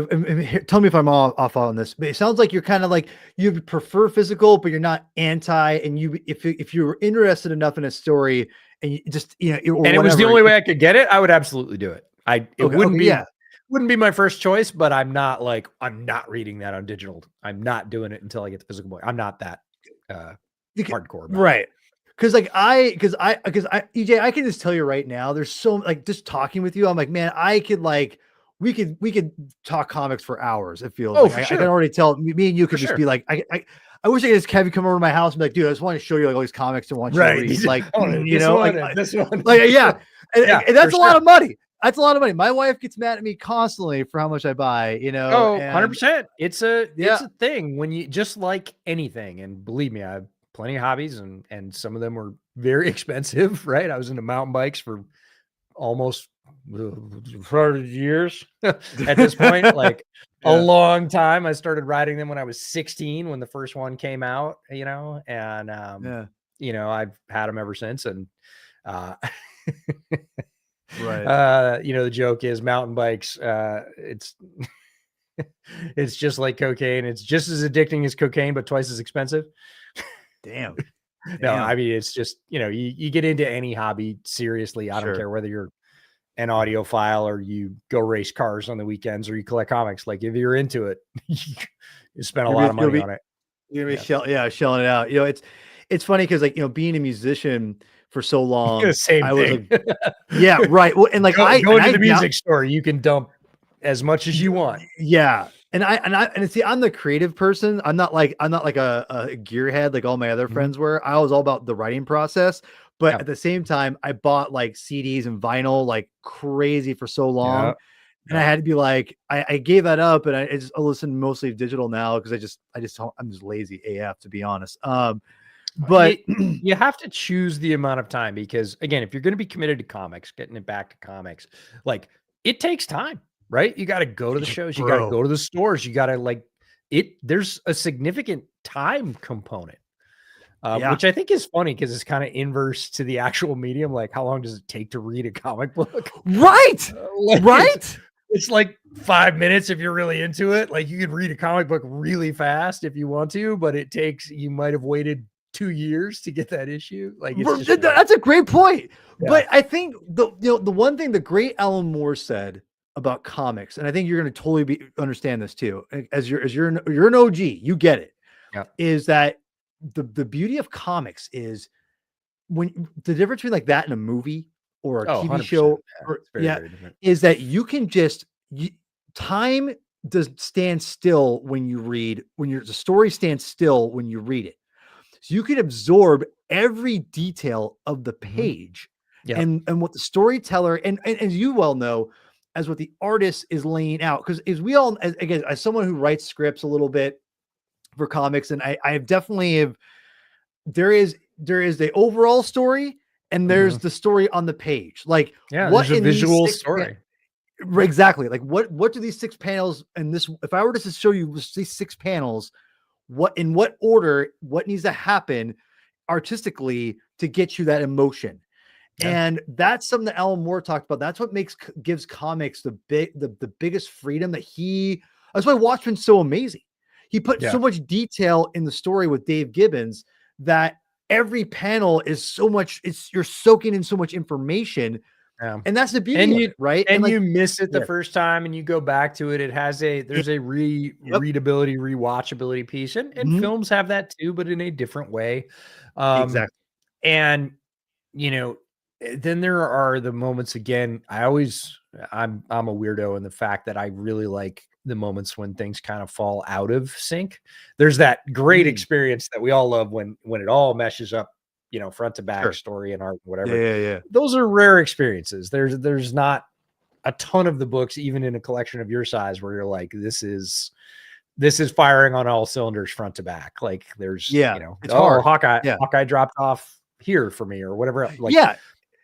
Tell me if I'm off on this, but it sounds like you're kind of like you prefer physical, but you're not anti. And if you were interested enough in a story, and you just and it was the only way I could get it, I would absolutely do it. It wouldn't be my first choice, but I'm not reading that on digital. I'm not doing it until I get the physical book. I'm not that hardcore, right? Because EJ, I can just tell you right now, there's so like just talking with you, I'm like, man, we could talk comics for hours. It feels like I can already tell me and you could just be like, I wish I could just have you come over to my house and be like, dude, I just want to show you like all these comics and want you to read. Like, this one. Like, yeah. And that's a lot of money. That's a lot of money. My wife gets mad at me constantly for how much I buy, 100%. It's a thing when you just like anything. And believe me, I have plenty of hobbies and some of them were very expensive, right? I was into mountain bikes for almost 30 years at this point, like a long time. I started riding them when I was 16, when the first one came out, and I've had them ever since. And the joke is mountain bikes, it's just like cocaine. It's just as addicting as cocaine, but twice as expensive. Damn. No, I mean, it's just, you get into any hobby seriously. I don't care whether you're an audiophile or you go race cars on the weekends or you collect comics. Like if you're into it, you spend a lot of money on it. You're gonna be shelling it out. It's funny because being a musician for so long, I was like, yeah, right. Well, and like go to the music store, you can dump as much as you want. Yeah. And see, I'm the creative person. I'm not like a gearhead like all my other friends were. I was all about the writing process, but at the same time, I bought like CDs and vinyl like crazy for so long, and I had to be like, I gave that up, and I listen mostly digital now because I'm just lazy AF, to be honest. But you have to choose the amount of time because again, if you're going to be committed to comics, getting it back to comics, like it takes time. Right? You got to go to the shows. You got to go to the stores. You got to there's a significant time component, which I think is funny because it's kind of inverse to the actual medium. Like how long does it take to read a comic book? Right. Right. It's like 5 minutes if you're really into it. Like you could read a comic book really fast if you want to, but you might have waited 2 years to get that issue. Like that's a great point. Yeah. But I think the one thing the great Alan Moore said about comics, and I think you're going to totally understand this too, as you're an OG, you get it. Yeah. Is that the beauty of comics is when the difference between like that in a movie or a TV show, is that you can just time does stand still when you read, the story stands still when you read it, so you can absorb every detail of the page and what the storyteller and as you well know, as what the artist is laying out. Because as someone who writes scripts a little bit for comics, and I have definitely there is the overall story and there's the story on the page. Like what in a visual story. Exactly. Like what do these 6 panels and this, if I were to show you these 6 panels, in what order, what needs to happen artistically to get you that emotion. And that's something that Alan Moore talked about. That's what gives comics the biggest freedom that's why Watchmen's so amazing. He put so much detail in the story with Dave Gibbons that every panel is so much, you're soaking in so much information. And that's the beauty of it, right? And you miss it the first time and you go back to it. It has there's a readability, rewatchability piece. And films have that too, but in a different way. Exactly. And then there are the moments again. I'm a weirdo in the fact that I really like the moments when things kind of fall out of sync. There's that great experience that we all love when it all meshes up, front to back story and art, whatever. Yeah. Those are rare experiences. There's not a ton of the books, even in a collection of your size, where you're like, this is firing on all cylinders front to back. Like there's, it's hard. Hawkeye dropped off here for me or whatever. Like,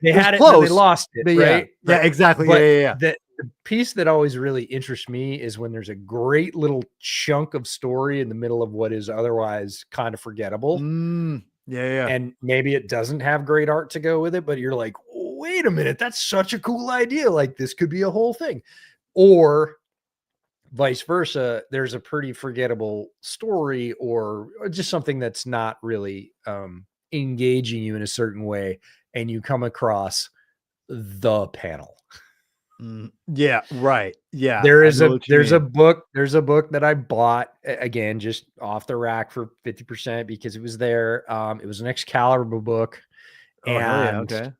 they had it, close, and they lost it, right? Yeah, exactly. But yeah. the piece that always really interests me is when there's a great little chunk of story in the middle of what is otherwise kind of forgettable. Yeah. And maybe it doesn't have great art to go with it, but you're like, wait a minute, that's such a cool idea. Like this could be a whole thing. Or vice versa, there's a pretty forgettable story or just something that's not really engaging you in a certain way, and you come across the panel. Yeah, right. Yeah. There's a book that I bought again, just off the rack for 50% because it was there. It was an Excalibur book. Oh, hell yeah. And Okay.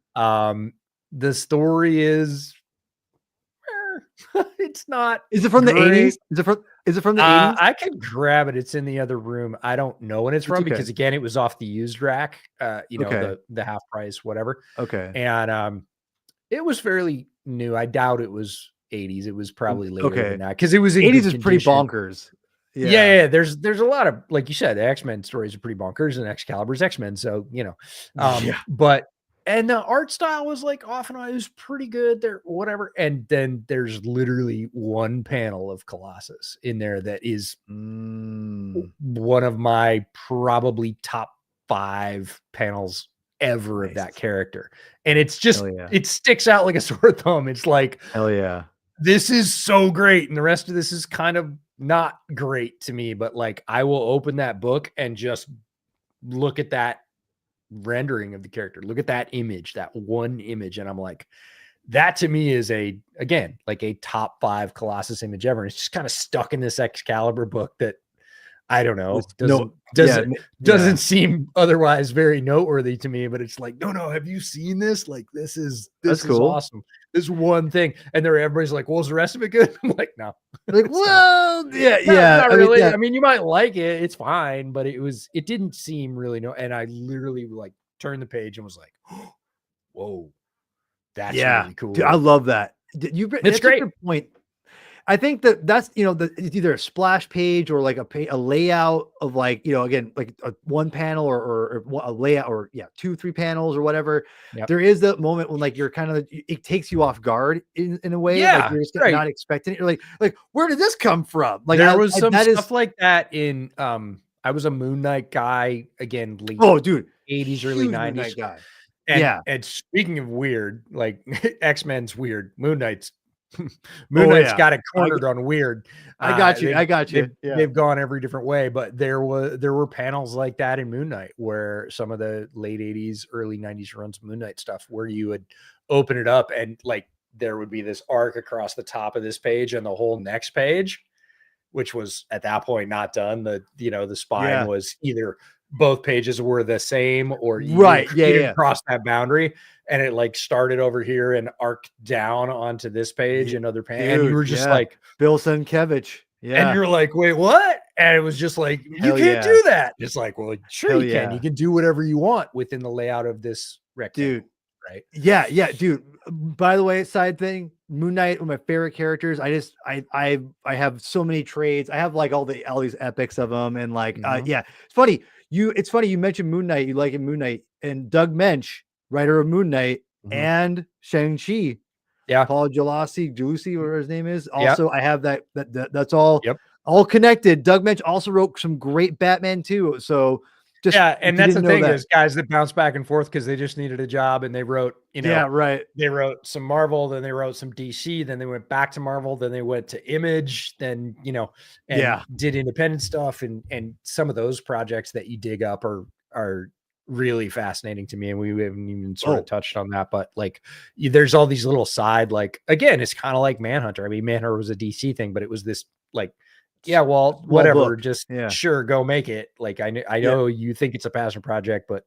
the story is it's not. Is it from great. the 80s? Is it from the 80s? I could grab it. It's in the other room. I don't know when it's from okay. because again, it was off the used rack. Okay. The half price, whatever. Okay. And it was fairly new. I doubt it was 80s. It was probably later than that because it was in 80s good is pretty condition. bonkers. Yeah. There's a lot of, like you said, the X-Men stories are pretty bonkers and Excalibur's X-Men. So, but and the art style was like off and on. It was pretty good there, whatever. And then there's literally one panel of Colossus in there that is one of my probably top 5 panels ever of that character. And it's just, it sticks out like a sore thumb. It's like, hell yeah, this is so great. And the rest of this is kind of not great to me, but like, I will open that book and just look at that rendering of the character. Look at that image, that one image. And I'm like, that to me is again, like a top 5 Colossus image ever. And it's just kind of stuck in this Excalibur book that I don't know. Doesn't seem otherwise very noteworthy to me, but it's like, no, have you seen this? Like, this is cool. Awesome. This one thing. And everybody's like, well, is the rest of it good? I'm like, no. Like, well, not really. I mean, you might like it. It's fine, but it didn't seem really and I literally like turned the page and was like, whoa, that's really cool. Dude, I love that. It's great. A good point. I think that's it's either a splash page or like a layout of like, again, like a one panel or a layout or 2-3 panels or whatever. Yep. There is that moment when like you're kind of, it takes you off guard in a way. Like you're just not expecting it. You're like, where did this come from? Like there was some stuff like that in I was a Moon Knight guy again, late 80s, early 90s guy. And speaking of weird, like X-Men's weird, Moon Knight's got it cornered on weird. I got you. They've gone every different way, but there were panels like that in Moon Knight where some of the late 80s, early 90s runs of Moon Knight stuff where you would open it up and like there would be this arc across the top of this page and the whole next page, which was at that point not done. The spine was either both pages were the same or you didn't cross that boundary. And it like started over here and arced down onto this page and other panels. And you were just like Bill Sienkiewicz. Yeah. And you're like, wait, what? And it was just like, you can't do that. It's like, well, sure you can. You can do whatever you want within the layout of this rectangle. Dude. Right. Yeah, dude. By the way, side thing, Moon Knight, one of my favorite characters. I have so many trades. I have like all these epics of them. And like, it's funny. It's funny you mentioned Moon Knight. You like it, Moon Knight, and Doug Mensch, writer of Moon Knight and Shang-Chi. Paul Giuliani, whatever his name is. Also, I have that's all all connected. Doug Mensch also wrote some great Batman too. So and that's the thing is guys that bounce back and forth because they just needed a job and they wrote, they wrote some Marvel, then they wrote some DC, then they went back to Marvel, then they went to Image, then did independent stuff, and some of those projects that you dig up are really fascinating to me, and we haven't even sort of touched on that, but like there's all these little side, like again, it's kind of like Manhunter. I mean, Manhunter was a DC thing, but it was this like whatever, just sure, go make it. Like I know you think it's a passion project, but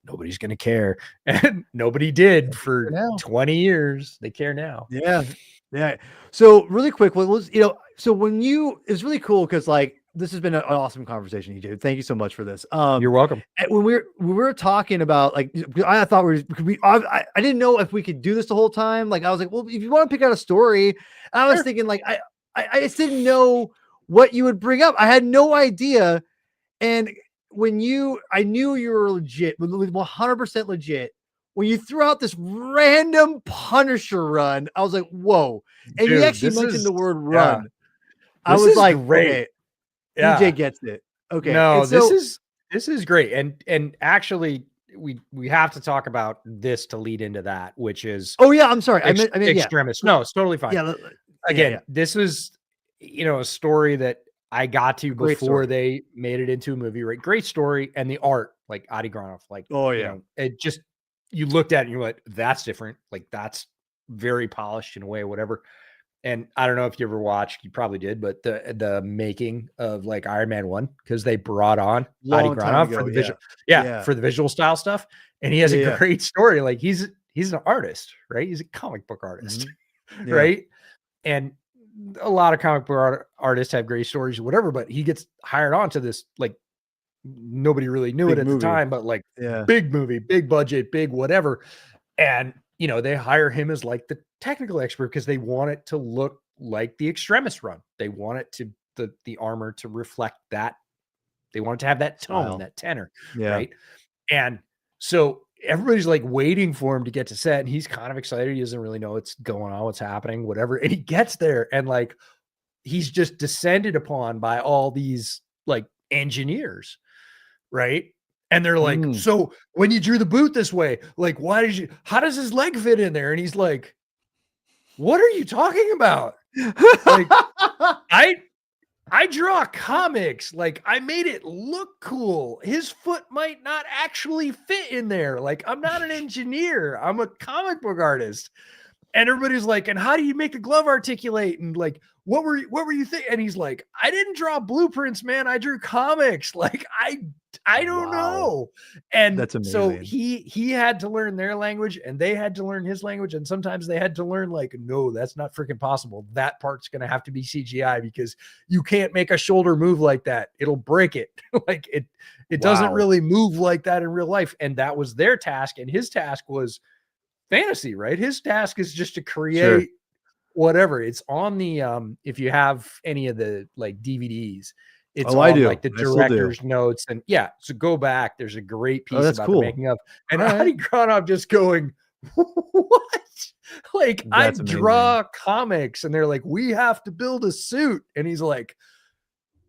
nobody's gonna care, and nobody did for 20 years. They care now. Yeah. So really quick, so when it was really cool because like this has been an awesome conversation, EJ. Thank you so much for this. You're welcome. When we were talking about like, I thought I didn't know if we could do this the whole time. Like I was like, well, if you want to pick out a story, I was thinking like I just didn't know what you would bring up. I had no idea. And I knew you were legit, 100% legit when you threw out this random Punisher run, I was like, whoa. And Dude, you actually mentioned the word run. I was like, great. Okay, EJ gets it. Okay. No, so, this is great. And actually we have to talk about this to lead into that, which is I'm sorry. I meant Extremis. No, it's totally fine. Yeah. Again, this was a story that I got to before they made it into a movie, right? Great story. And the art, like Adi Granov, like, it just, you looked at it and you're like, that's different. Like, that's very polished in a way, whatever. And I don't know if you ever watched, you probably did, but the making of like Iron Man 1, because they brought on Adi Granov for the visual, for the visual style stuff. And he has a great story. Like he's an artist, right? He's a comic book artist, right? And a lot of comic book artists have great stories or whatever, but he gets hired on to this, like nobody really knew it at the time, but like big movie, big budget, big whatever. And, they hire him as like the technical expert because they want it to look like the Extremis run. They want it to, the armor to reflect that. They want it to have that tone, that tenor. Right. And so everybody's like waiting for him to get to set, and he's kind of excited. He doesn't really know what's going on, what's happening, whatever. And he gets there and like, he's just descended upon by all these like engineers. Right. And they're like, so when you drew the boot this way, like, how does his leg fit in there? And he's like, what are you talking about? Like, I draw comics. Like, I made it look cool. His foot might not actually fit in there. Like, I'm not an engineer. I'm a comic book artist. And everybody's like, and how do you make the glove articulate? And like, what were you thinking? And he's like, I didn't draw blueprints, man. I drew comics. Like, I don't know. And that's amazing. So he had to learn their language and they had to learn his language. And sometimes they had to learn like, no, that's not freaking possible. That part's going to have to be CGI because you can't make a shoulder move like that. It'll break it. Like it doesn't really move like that in real life. And that was their task. And his task was fantasy, right? His task is just to create whatever. It's on the if you have any of the like DVDs, it's on like the director's notes. And so go back. There's a great piece about the making of. And Adi Granov just going, what? Like, that's draw comics, and they're like, we have to build a suit. And he's like,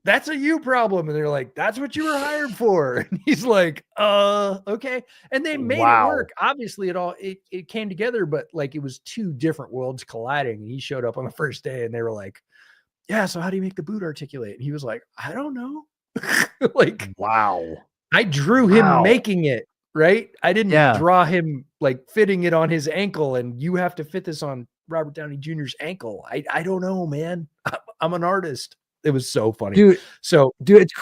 that's a you problem. And they're like, that's what you were hired for. And he's like, okay. And they made it work. Obviously it came together, but like it was two different worlds colliding. And he showed up on the first day and they were like, yeah, so how do you make the boot articulate? And he was like, I don't know. Like, I drew him making it, right? I didn't draw him like fitting it on his ankle, and you have to fit this on Robert Downey Jr.'s ankle. I don't know, man. I'm an artist. It was so funny, dude. So, it's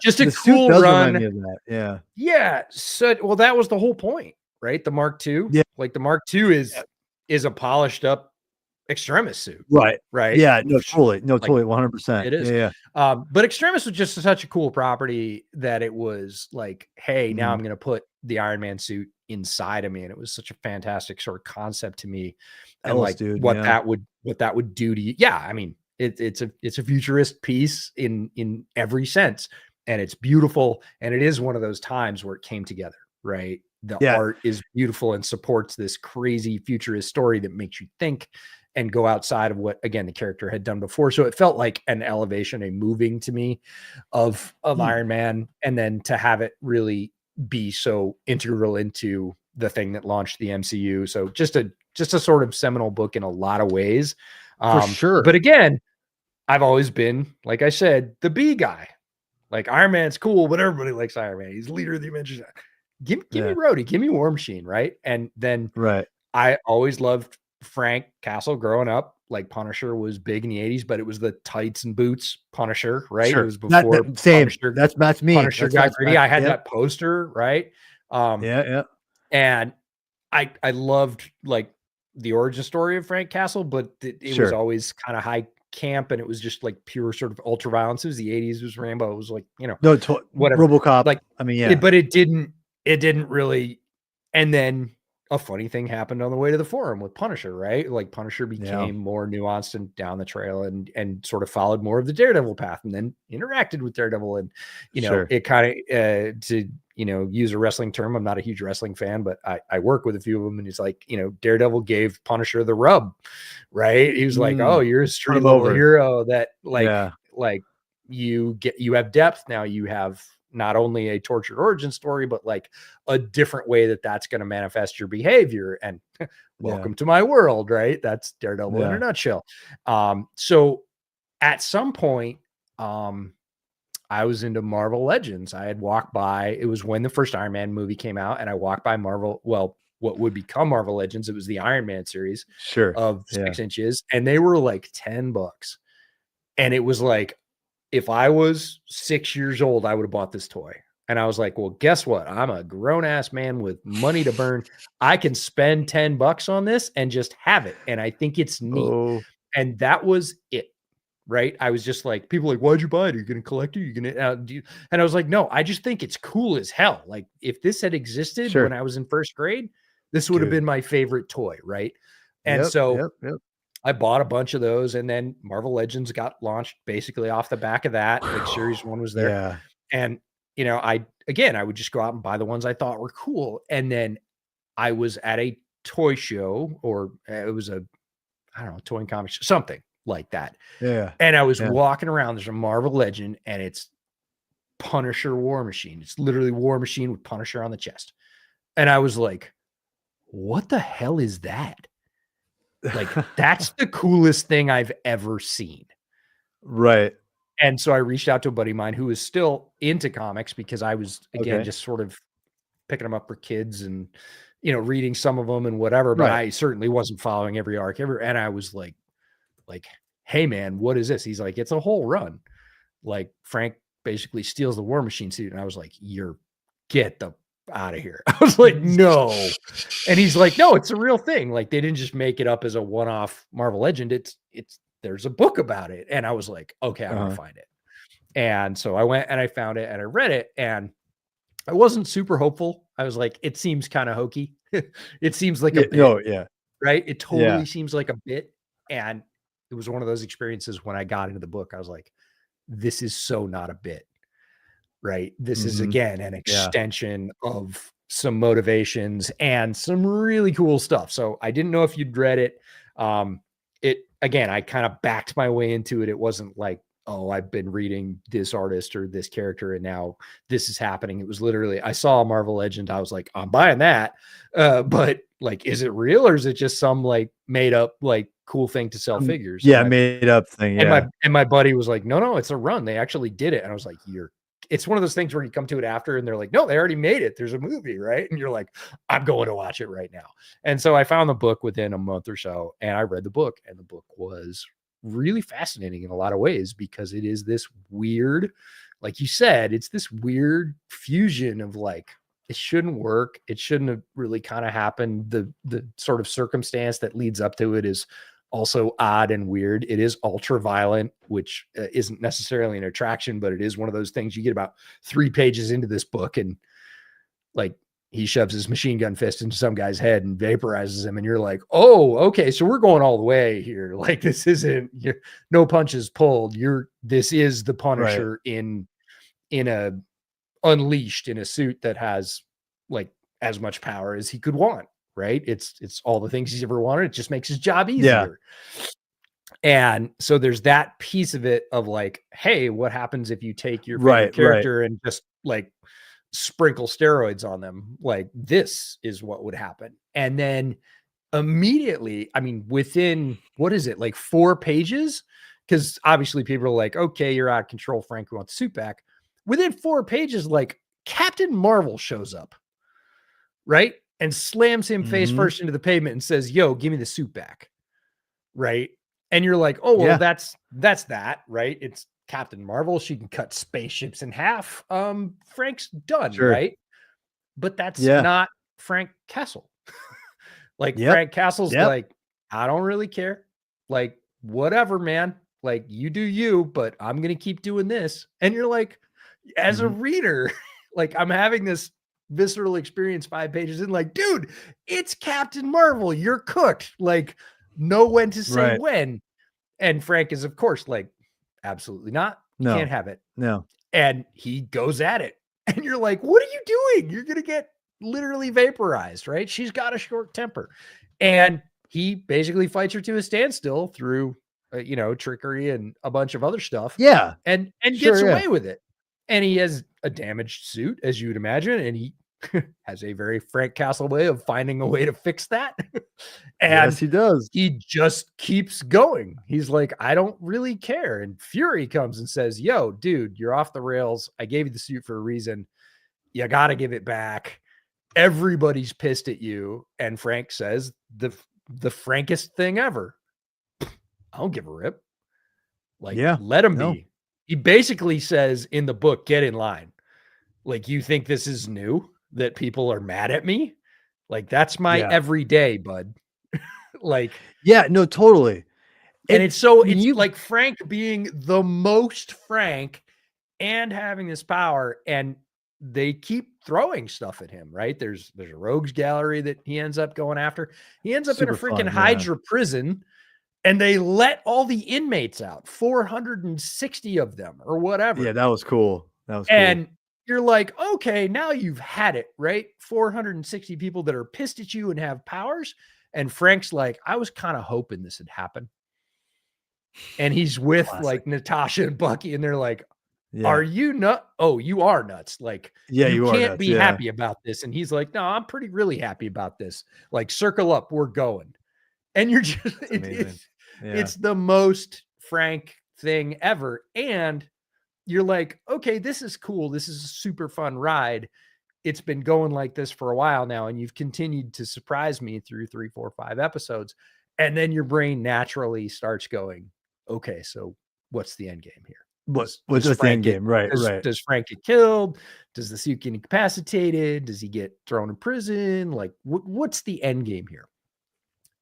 just a cool run. So, well, that was the whole point, right? The Mark II, like the Mark II is a polished up Extremis suit, right? Yeah, totally, 100%. It is, but Extremis was just such a cool property that it was like, hey, now I'm going to put the Iron Man suit inside of me, and it was such a fantastic sort of concept to me, and what that would do to you. Yeah, I mean. It's a futurist piece in every sense, and it's beautiful. And it is one of those times where it came together, right? The art is beautiful and supports this crazy futurist story that makes you think and go outside of what, again, the character had done before. So it felt like an elevation, a moving to me of Iron Man. And then to have it really be so integral into the thing that launched the MCU. So just a sort of seminal book in a lot of ways. For sure. But again, I've always been, like I said, the B guy. Like, Iron Man's cool, but everybody likes Iron Man. He's the leader of the Avengers. Give me Rhodey, give me War Machine, right? And then I always loved Frank Castle growing up. Like, Punisher was big in the 80s, but it was the tights and boots Punisher, right? It was before Punisher, that's me. Punisher got gritty. I had that poster, right? And I loved like the origin story of Frank Castle, but it was always kind of high camp, and it was just like pure sort of ultra violence. It was the 80s, it was Rambo, it was like, whatever, RoboCop. Like, I mean, but it didn't really. And then a funny thing happened on the way to the forum with Punisher, right? Like Punisher became more nuanced and down the trail and sort of followed more of the Daredevil path and then interacted with Daredevil. And, you know, it kind of, to, you know, use a wrestling term, I'm not a huge wrestling fan, but I work with a few of them, and he's like, you know, Daredevil gave Punisher the rub, right? He was like, oh, you're a street level hero that like you have depth. Now you have not only a tortured origin story, but like a different way that's going to manifest your behavior. And welcome to my world, right? That's Daredevil in a nutshell. So at some point, I was into Marvel Legends. I had walked by, it was when the first Iron Man movie came out, and I walked by Marvel, well, what would become Marvel Legends. It was the Iron Man series of 6 inches, and they were like $10. And it was like, if I was 6 years old, I would have bought this toy. And I was like, well, guess what? I'm a grown ass man with money to burn. I can spend $10 on this and just have it. And I think it's neat. And that was it. Right. I was just like, people are like, why'd you buy it? Are you going to collect it? Are you going to do? And I was like, no, I just think it's cool as hell. Like if this had existed when I was in first grade, this would have been my favorite toy. Right. And I bought a bunch of those, and then Marvel Legends got launched basically off the back of that. Like series 1 was there. And, you know, I would just go out and buy the ones I thought were cool. And then I was at a toy show, or it was toy and comic show, something like that. And I was walking around, there's a Marvel Legend, and it's Punisher War Machine. It's literally War Machine with Punisher on the chest. And I was like, what the hell is that? Like, that's the coolest thing I've ever seen. Right. And so I reached out to a buddy of mine who is still into comics, because I was, again, just sort of picking them up for kids and, you know, reading some of them and whatever, but I certainly wasn't following every arc ever. And I was like, hey man, what is this? He's like, it's a whole run. Like Frank basically steals the War Machine suit. And I was like, get the out of here. I was like, no. And he's like, no, it's a real thing. Like they didn't just make it up as a one-off Marvel Legend. There's a book about it. And I was like, okay, I'm gonna find it. And so I went and I found it and I read it, and I wasn't super hopeful. I was like, it seems kind of hokey. It seems like a bit. Right. It totally seems like a bit. And it was one of those experiences when I got into the book, I was like, this is so not a bit. Right. This is, again, an extension of some motivations and some really cool stuff. So I didn't know if you'd read it. Again, I kind of backed my way into it. It wasn't like, oh, I've been reading this artist or this character and now this is happening. It was literally, I saw a Marvel Legend. I was like, I'm buying that. But like, is it real, or is it just some like made up, like cool thing to sell figures? Made up thing. And my buddy was like, no, it's a run. They actually did it. And I was like, it's one of those things where you come to it after and they're like, no, they already made it. There's a movie, right? And you're like, I'm going to watch it right now. And so I found the book within a month or so, and I read the book, and the book was really fascinating in a lot of ways, because it is this weird, like you said, it's this weird fusion of like, it shouldn't work. It shouldn't have really kind of happened. The sort of circumstance that leads up to it is also odd and weird. It is ultra violent, which isn't necessarily an attraction, but it is one of those things you get about 3 pages into this book, and like he shoves his machine gun fist into some guy's head and vaporizes him. And you're like, oh, okay. So we're going all the way here. Like this isn't no punches pulled. This is the Punisher in a unleashed in a suit that has like as much power as he could want. Right. It's all the things he's ever wanted. It just makes his job easier. And so there's that piece of it of like, hey, what happens if you take your favorite character and just like sprinkle steroids on them? Like this is what would happen. And then immediately, I mean, within, what is it, like 4 pages? Because obviously people are like, okay, you're out of control, Frank, we want the suit back. Within 4 pages, like Captain Marvel shows up, right? And slams him face first into the pavement and says, yo, give me the suit back. Right. And you're like, oh, well, that's that, right? It's Captain Marvel. She can cut spaceships in half. Frank's done, right? But that's not Frank Castle. Like Frank Castle's like, I don't really care. Like, whatever, man. Like, you do you, but I'm going to keep doing this. And you're like, as a reader, like I'm having this visceral experience 5 pages in, like, dude, it's Captain Marvel. You're cooked. Like, know when to say when. And Frank is, of course, like, absolutely not. You can't have it. No. And he goes at it. And you're like, what are you doing? You're going to get literally vaporized, right? She's got a short temper. And he basically fights her to a standstill through, trickery and a bunch of other stuff. Yeah. And gets away with it. And he has a damaged suit, as you would imagine. And he has a very Frank Castle way of finding a way to fix that. And yes, he does. He just keeps going. He's like, I don't really care. And Fury comes and says, yo, dude, you're off the rails. I gave you the suit for a reason. You got to give it back. Everybody's pissed at you. And Frank says the frankest thing ever. I don't give a rip. Like, let him be. He basically says in the book, get in line. Like, you think this is new? That people are mad at me? Like, that's my everyday, bud. Like, yeah, no, totally. And it's like Frank being the most Frank and having this power, and they keep throwing stuff at him, right? There's a rogues gallery that he ends up going after. He ends up in a freaking Hydra prison, and they let all the inmates out, 460 of them or whatever. Yeah, that was cool. And you're like, okay, now you've had it, right? 460 people that are pissed at you and have powers. And Frank's like, I was kind of hoping this would happen. And he's with like Natasha and Bucky, and they're like, are you nuts? Oh, you are nuts. Like, you can't be happy about this. And he's like, no, I'm really happy about this. Like, circle up, we're going. And you're just, it's the most Frank thing ever. And you're like, okay, this is cool. This is a super fun ride. It's been going like this for a while now, and you've continued to surprise me through 3, 4, 5 episodes. And then your brain naturally starts going, okay, so what's the end game here? What's the end game? Right. Does Frank get killed? Does the suit get incapacitated? Does he get thrown in prison? Like, what's the end game here?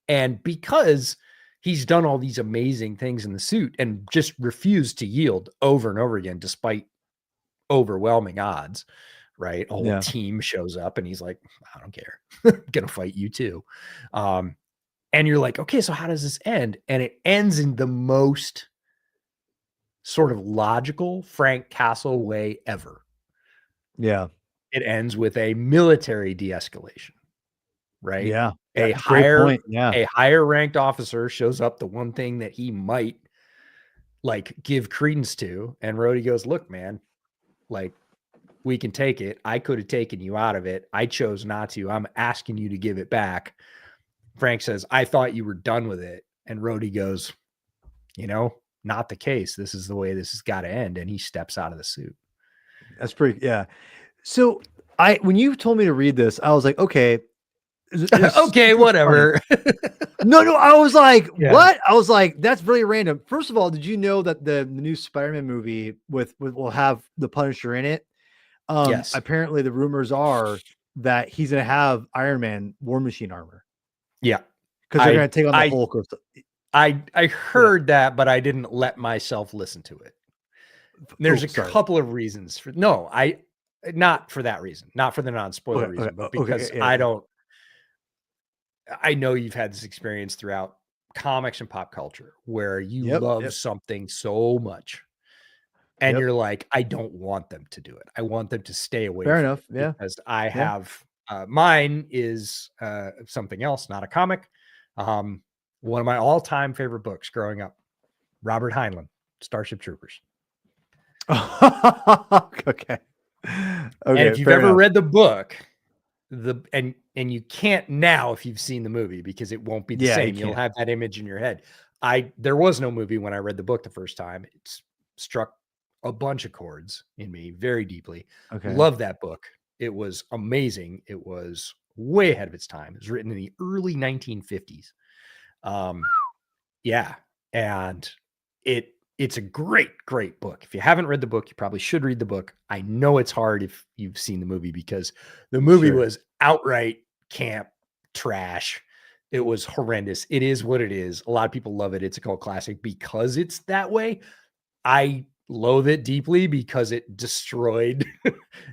And because he's done all these amazing things in the suit and just refused to yield over and over again, despite overwhelming odds, right? A whole team shows up and he's like, I don't care. I'm going to fight you too. And you're like, okay, so how does this end? And it ends in the most sort of logical Frank Castle way ever. Yeah. It ends with a military de-escalation, right? Yeah. A higher ranked officer shows up, the one thing that he might like give credence to. And Rhodey goes, look, man, like, we can take it. I could have taken you out of it. I chose not to. I'm asking you to give it back. Frank says, I thought you were done with it. And Rhodey goes, not the case. This is the way this has got to end. And he steps out of the suit. That's pretty, So when you told me to read this, I was like, okay. Okay, whatever. No, I was like, what? I was like, that's really random. First of all, did you know that the new Spider-Man movie will have the Punisher in it? Yes. Apparently the rumors are that he's going to have Iron Man War Machine armor. Yeah. Because they're going to take on the Hulk. I heard that, but I didn't let myself listen to it. There's a couple of reasons for not for that reason, not for the non-spoiler reason, but because I know you've had this experience throughout comics and pop culture where you love something so much and you're like, I don't want them to do it. I want them to stay away. Fair enough. Yeah. Because I have, mine is something else, not a comic. One of my all-time favorite books growing up, Robert Heinlein, Starship Troopers. Okay. And if you've ever read the book, and you can't now if you've seen the movie because it won't be the same. You'll have that image in your head. There was no movie when I read the book the first time. It struck a bunch of chords in me very deeply. Okay. Love that book. It was amazing. It was way ahead of its time. It was written in the early 1950s. And it's a great book. If you haven't read the book, you probably should read the book. I know it's hard if you've seen the movie because the movie was outright camp trash. It was horrendous. It is what it is. A lot of people love it. It's a cult classic because it's that way. I loathe it deeply because it destroyed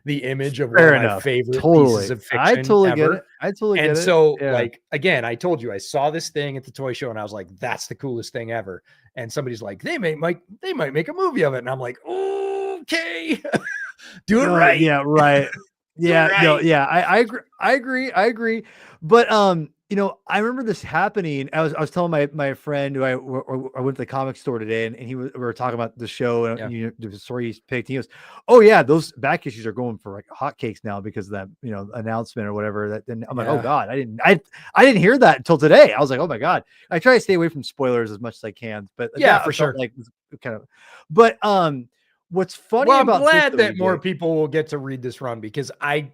the image of Fair one of my enough. favorite Totally. pieces of I fiction totally get ever. it. I totally get And it. so, Yeah. like, again, I told you, I saw this thing at the toy show and I was like, that's the coolest thing ever. And somebody's like, they might make a movie of it. And I'm like, okay, do it right. Yeah, right. Yeah, no, right. yeah, I agree. But you know, I remember this happening. I was telling my friend who I went to the comic store today, and we were talking about the show and Yeah. the story he picked. He goes, "Oh yeah, those back issues are going for like hotcakes now because of that announcement or whatever." That then I'm like, "Oh God, I didn't hear that until today." I was like, "Oh my God." I try to stay away from spoilers as much as I can, but Yeah, that for I felt sure. like was kind of. But what's funny Well, I'm about this, glad though, that more EJ, people will get to read this run because I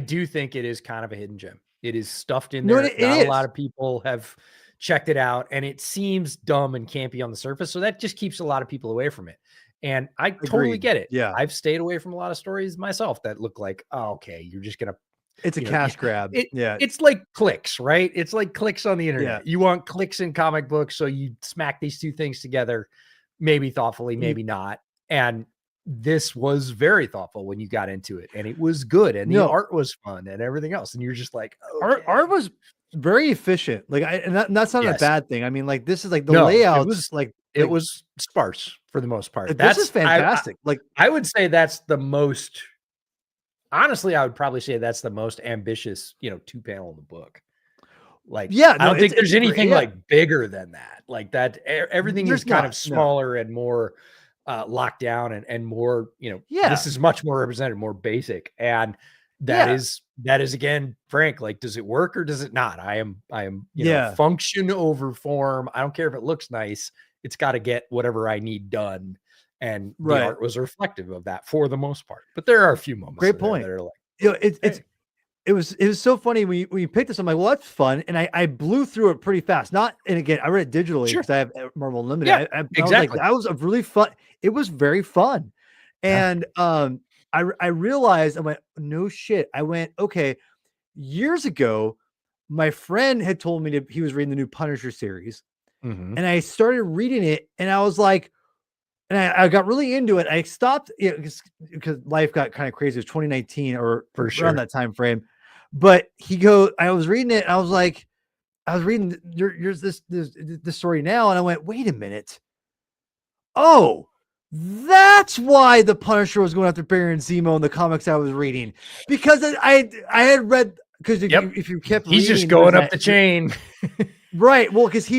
do think it is kind of a hidden gem. It is stuffed in no, there. it Not a lot is. of people have checked it out, and it seems dumb and campy on the surface. So that just keeps a lot of people away from it. And I totally Agreed. get it. Yeah. I've stayed away from a lot of stories myself that look like, oh, okay, you're just gonna, It's a cash grab. Yeah. it's like clicks, right? It's like clicks on the Yeah. internet. You want clicks in comic books, so you smack these two things together, maybe thoughtfully, Y maybe not. And this was very thoughtful when you got into it, and it was good, and the No, art was fun and everything else. And you're just like, art okay. was very efficient. Like, that's not a Yes. bad thing. I mean, like, this is like the No, layouts, it was sparse for the most part. this is That's fantastic. Like, I would say that's the most honestly, I would probably say that's the most ambitious, 2-panel in the book. Like, yeah, I no, don't think it's there's a great, anything yeah. like bigger than that. Like that, everything is There's kind not, of no. smaller and more locked down and more, Yeah. this is much more represented, more basic. And Yeah. that is again, Frank, like, does it work or does it not? I am, Yeah. function over form. I don't care if it looks nice. It's got to get whatever I need done. And the Right. art was reflective of that for the most part. But there are a few moments Great in there point. that are like, It's hey, it was so funny when you picked this. I'm like, well, that's fun, and I blew through it pretty fast. Not, and again, I read it digitally sure. because I have Marvel Unlimited. Yeah, I was like, exactly. that was a really fun. It was very fun, Yeah. and I realized, I went, no shit. I went, okay. Years ago, my friend had told me he was reading the new Punisher series, Mhm. and I started reading it, and I was like, and I got really into it. I stopped because life got kind of crazy. It was 2019 or For around sure. that time frame. But I was reading it, and I was like, I was reading yours this story now, and I went, wait a minute. Oh, that's why the Punisher was going after Baron Zemo in the comics I was reading, because I had read, because if you kept He's reading, just going up the chain. right? Well, because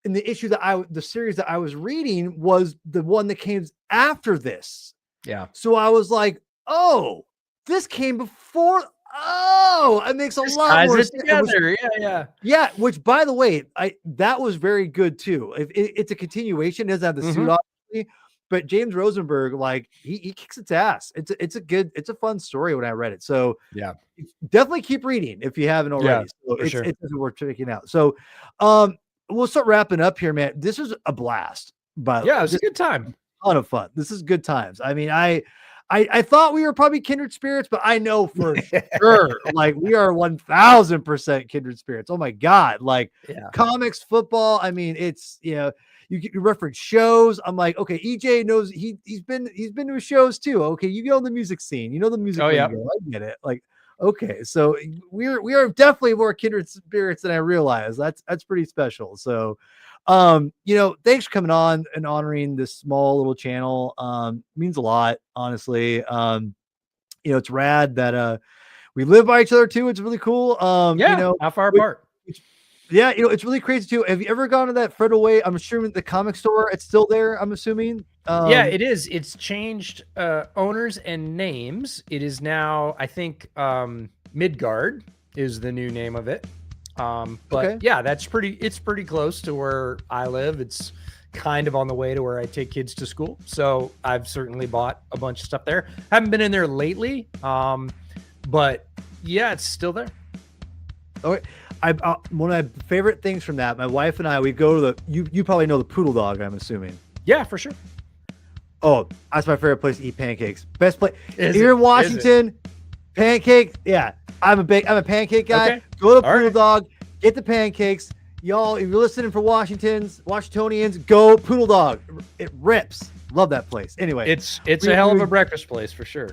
in the issue the series that I was reading was the one that came after this. Yeah. So I was like, oh, this came before. Oh, it makes a Just lot ties more it sense. together. Yeah. Yeah, which, by the way, that was very good too. It's a continuation, it doesn't have the suit, Mhm. obviously, but James Rosenberg, like, he kicks its ass. It's a fun story when I read it. So Yeah. definitely keep reading if you haven't already. So for sure. it's worth checking out. So we'll start wrapping up here, man. This was a blast, but Yeah, it was a good time. a ton of fun. This is good times. I mean, I thought we were probably kindred spirits, but I know for sure, like, we are 1000% kindred spirits. Oh my God. Like, Yeah. comics, football. I mean, it's, you reference shows. I'm like, okay, EJ knows he's been to his shows too. Okay. You know the music scene, the music. Oh, yeah. lingo. I get it. Like, okay. So we are definitely more kindred spirits than I realized. That's pretty special. So, thanks for coming on and honoring this small little channel. Means a lot, honestly. It's rad that we live by each other too. It's really cool. Yeah. How far apart? Yeah, it's really crazy too. Have you ever gone to that Fred Away? I'm assuming the comic store, it's still there, I'm assuming. Yeah, it is. It's changed owners and names. It is now, I think, Midgard is the new name of it. But okay. yeah, it's pretty close to where I live. It's kind of on the way to where I take kids to school. So I've certainly bought a bunch of stuff there. Haven't been in there lately. But yeah, it's still there. Okay. One of my favorite things from that, my wife and I, we go to you probably know the Poodle Dog, I'm assuming. Yeah, for sure. Oh, that's my favorite place to eat pancakes. Best place here in Washington. Pancakes. Yeah. I'm a pancake guy. Okay. Go to Poodle Dog, get the pancakes. Y'all, if you're listening for Washingtonians, go Poodle Dog. It rips. Love that place. Anyway, it's a hell of a breakfast place for sure.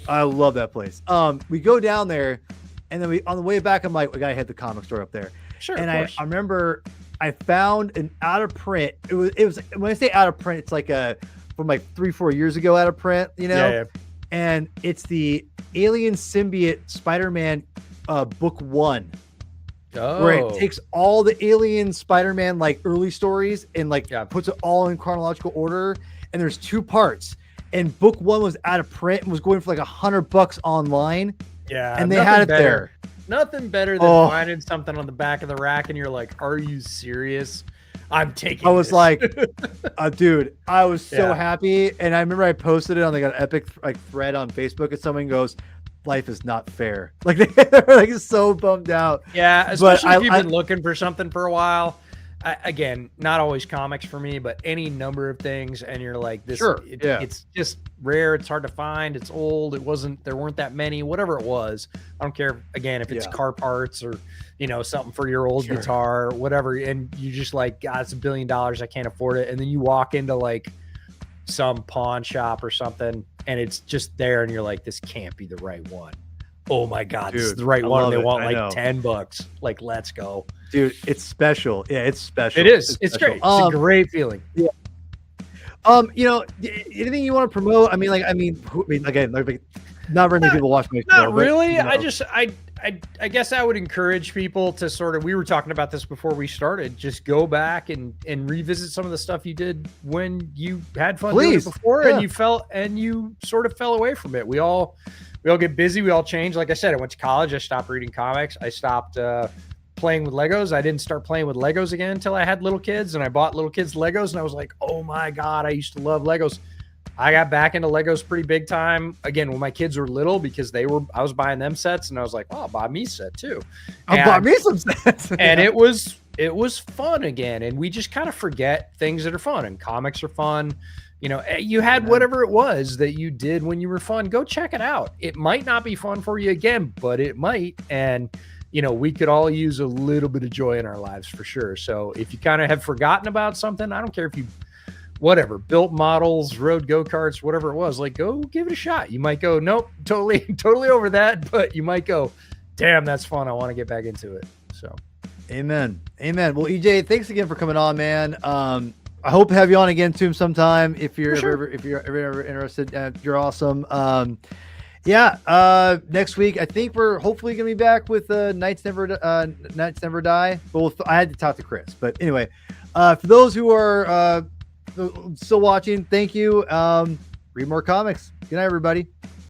I love that place. We go down there, and then on the way back, I'm like, we gotta hit the comic store up there. Sure. And I remember I found an out of print. It was when I say out of print, it's like from like 3-4 years ago out of print, you know. Yeah. And it's the Alien Symbiote Spider-Man book 1. Where it takes all the Alien Spider-Man like early stories and like puts it all in chronological order. And there's 2 parts. And book 1 was out of print and was going for like $100 online. Yeah, and they had it there. Nothing better than finding something on the back of the rack and you're like, "Are you serious? I'm taking." I was like, dude, I was so happy. And I remember I posted it on like an epic like thread on Facebook, and someone goes, "Life is not fair." Like they're like so bummed out. Yeah, especially if you've been looking for something for a while. Again, not always comics for me, but any number of things, and you're like, "This, it's just rare. It's hard to find. It's old. There weren't that many. Whatever it was, I don't care. Again, if it's car parts or something for your old guitar, whatever, and you just like, God, it's $1 billion. I can't afford it. And then you walk into like some pawn shop or something, and it's just there, and you're like, this can't be the right one. Oh my God, this is the right one. They want like $10. Like, let's go. Dude, it's special. Yeah, it's special. It is. It's great. It's a great feeling. Yeah. Anything you want to promote? I mean, again, like, not very many people watch my show. Not really. I guess I would encourage people to sort of, we were talking about this before we started, just go back and revisit some of the stuff you did when you had fun doing it before, and you sort of fell away from it. We all get busy. We all change. Like I said, I went to college. I stopped reading comics. I stopped playing with Legos. I didn't start playing with Legos again until I had little kids, and I bought little kids Legos, and I was like, oh my God, I used to love Legos. I got back into Legos pretty big time again when my kids were little, because I was buying them sets, and I was like, oh, I'll buy me a set too. I'll buy me some sets. And it was fun again. And we just kind of forget things that are fun, and comics are fun. You had whatever it was that you did when you were fun. Go check it out. It might not be fun for you again, but it might. And, we could all use a little bit of joy in our lives for sure. So if you kind of have forgotten about something, I don't care if you, built models, rode go-karts, whatever it was, like, go give it a shot. You might go, nope, totally over that. But you might go, damn, that's fun. I want to get back into it. So. Amen. Well, EJ, thanks again for coming on, man. I hope to have you on again soon sometime if you're ever interested. You're awesome. Next week I think we're hopefully gonna be back with Nights Never Die. But I had to talk to Chris. But anyway, for those who are still watching, thank you. Read more comics. Good night, everybody.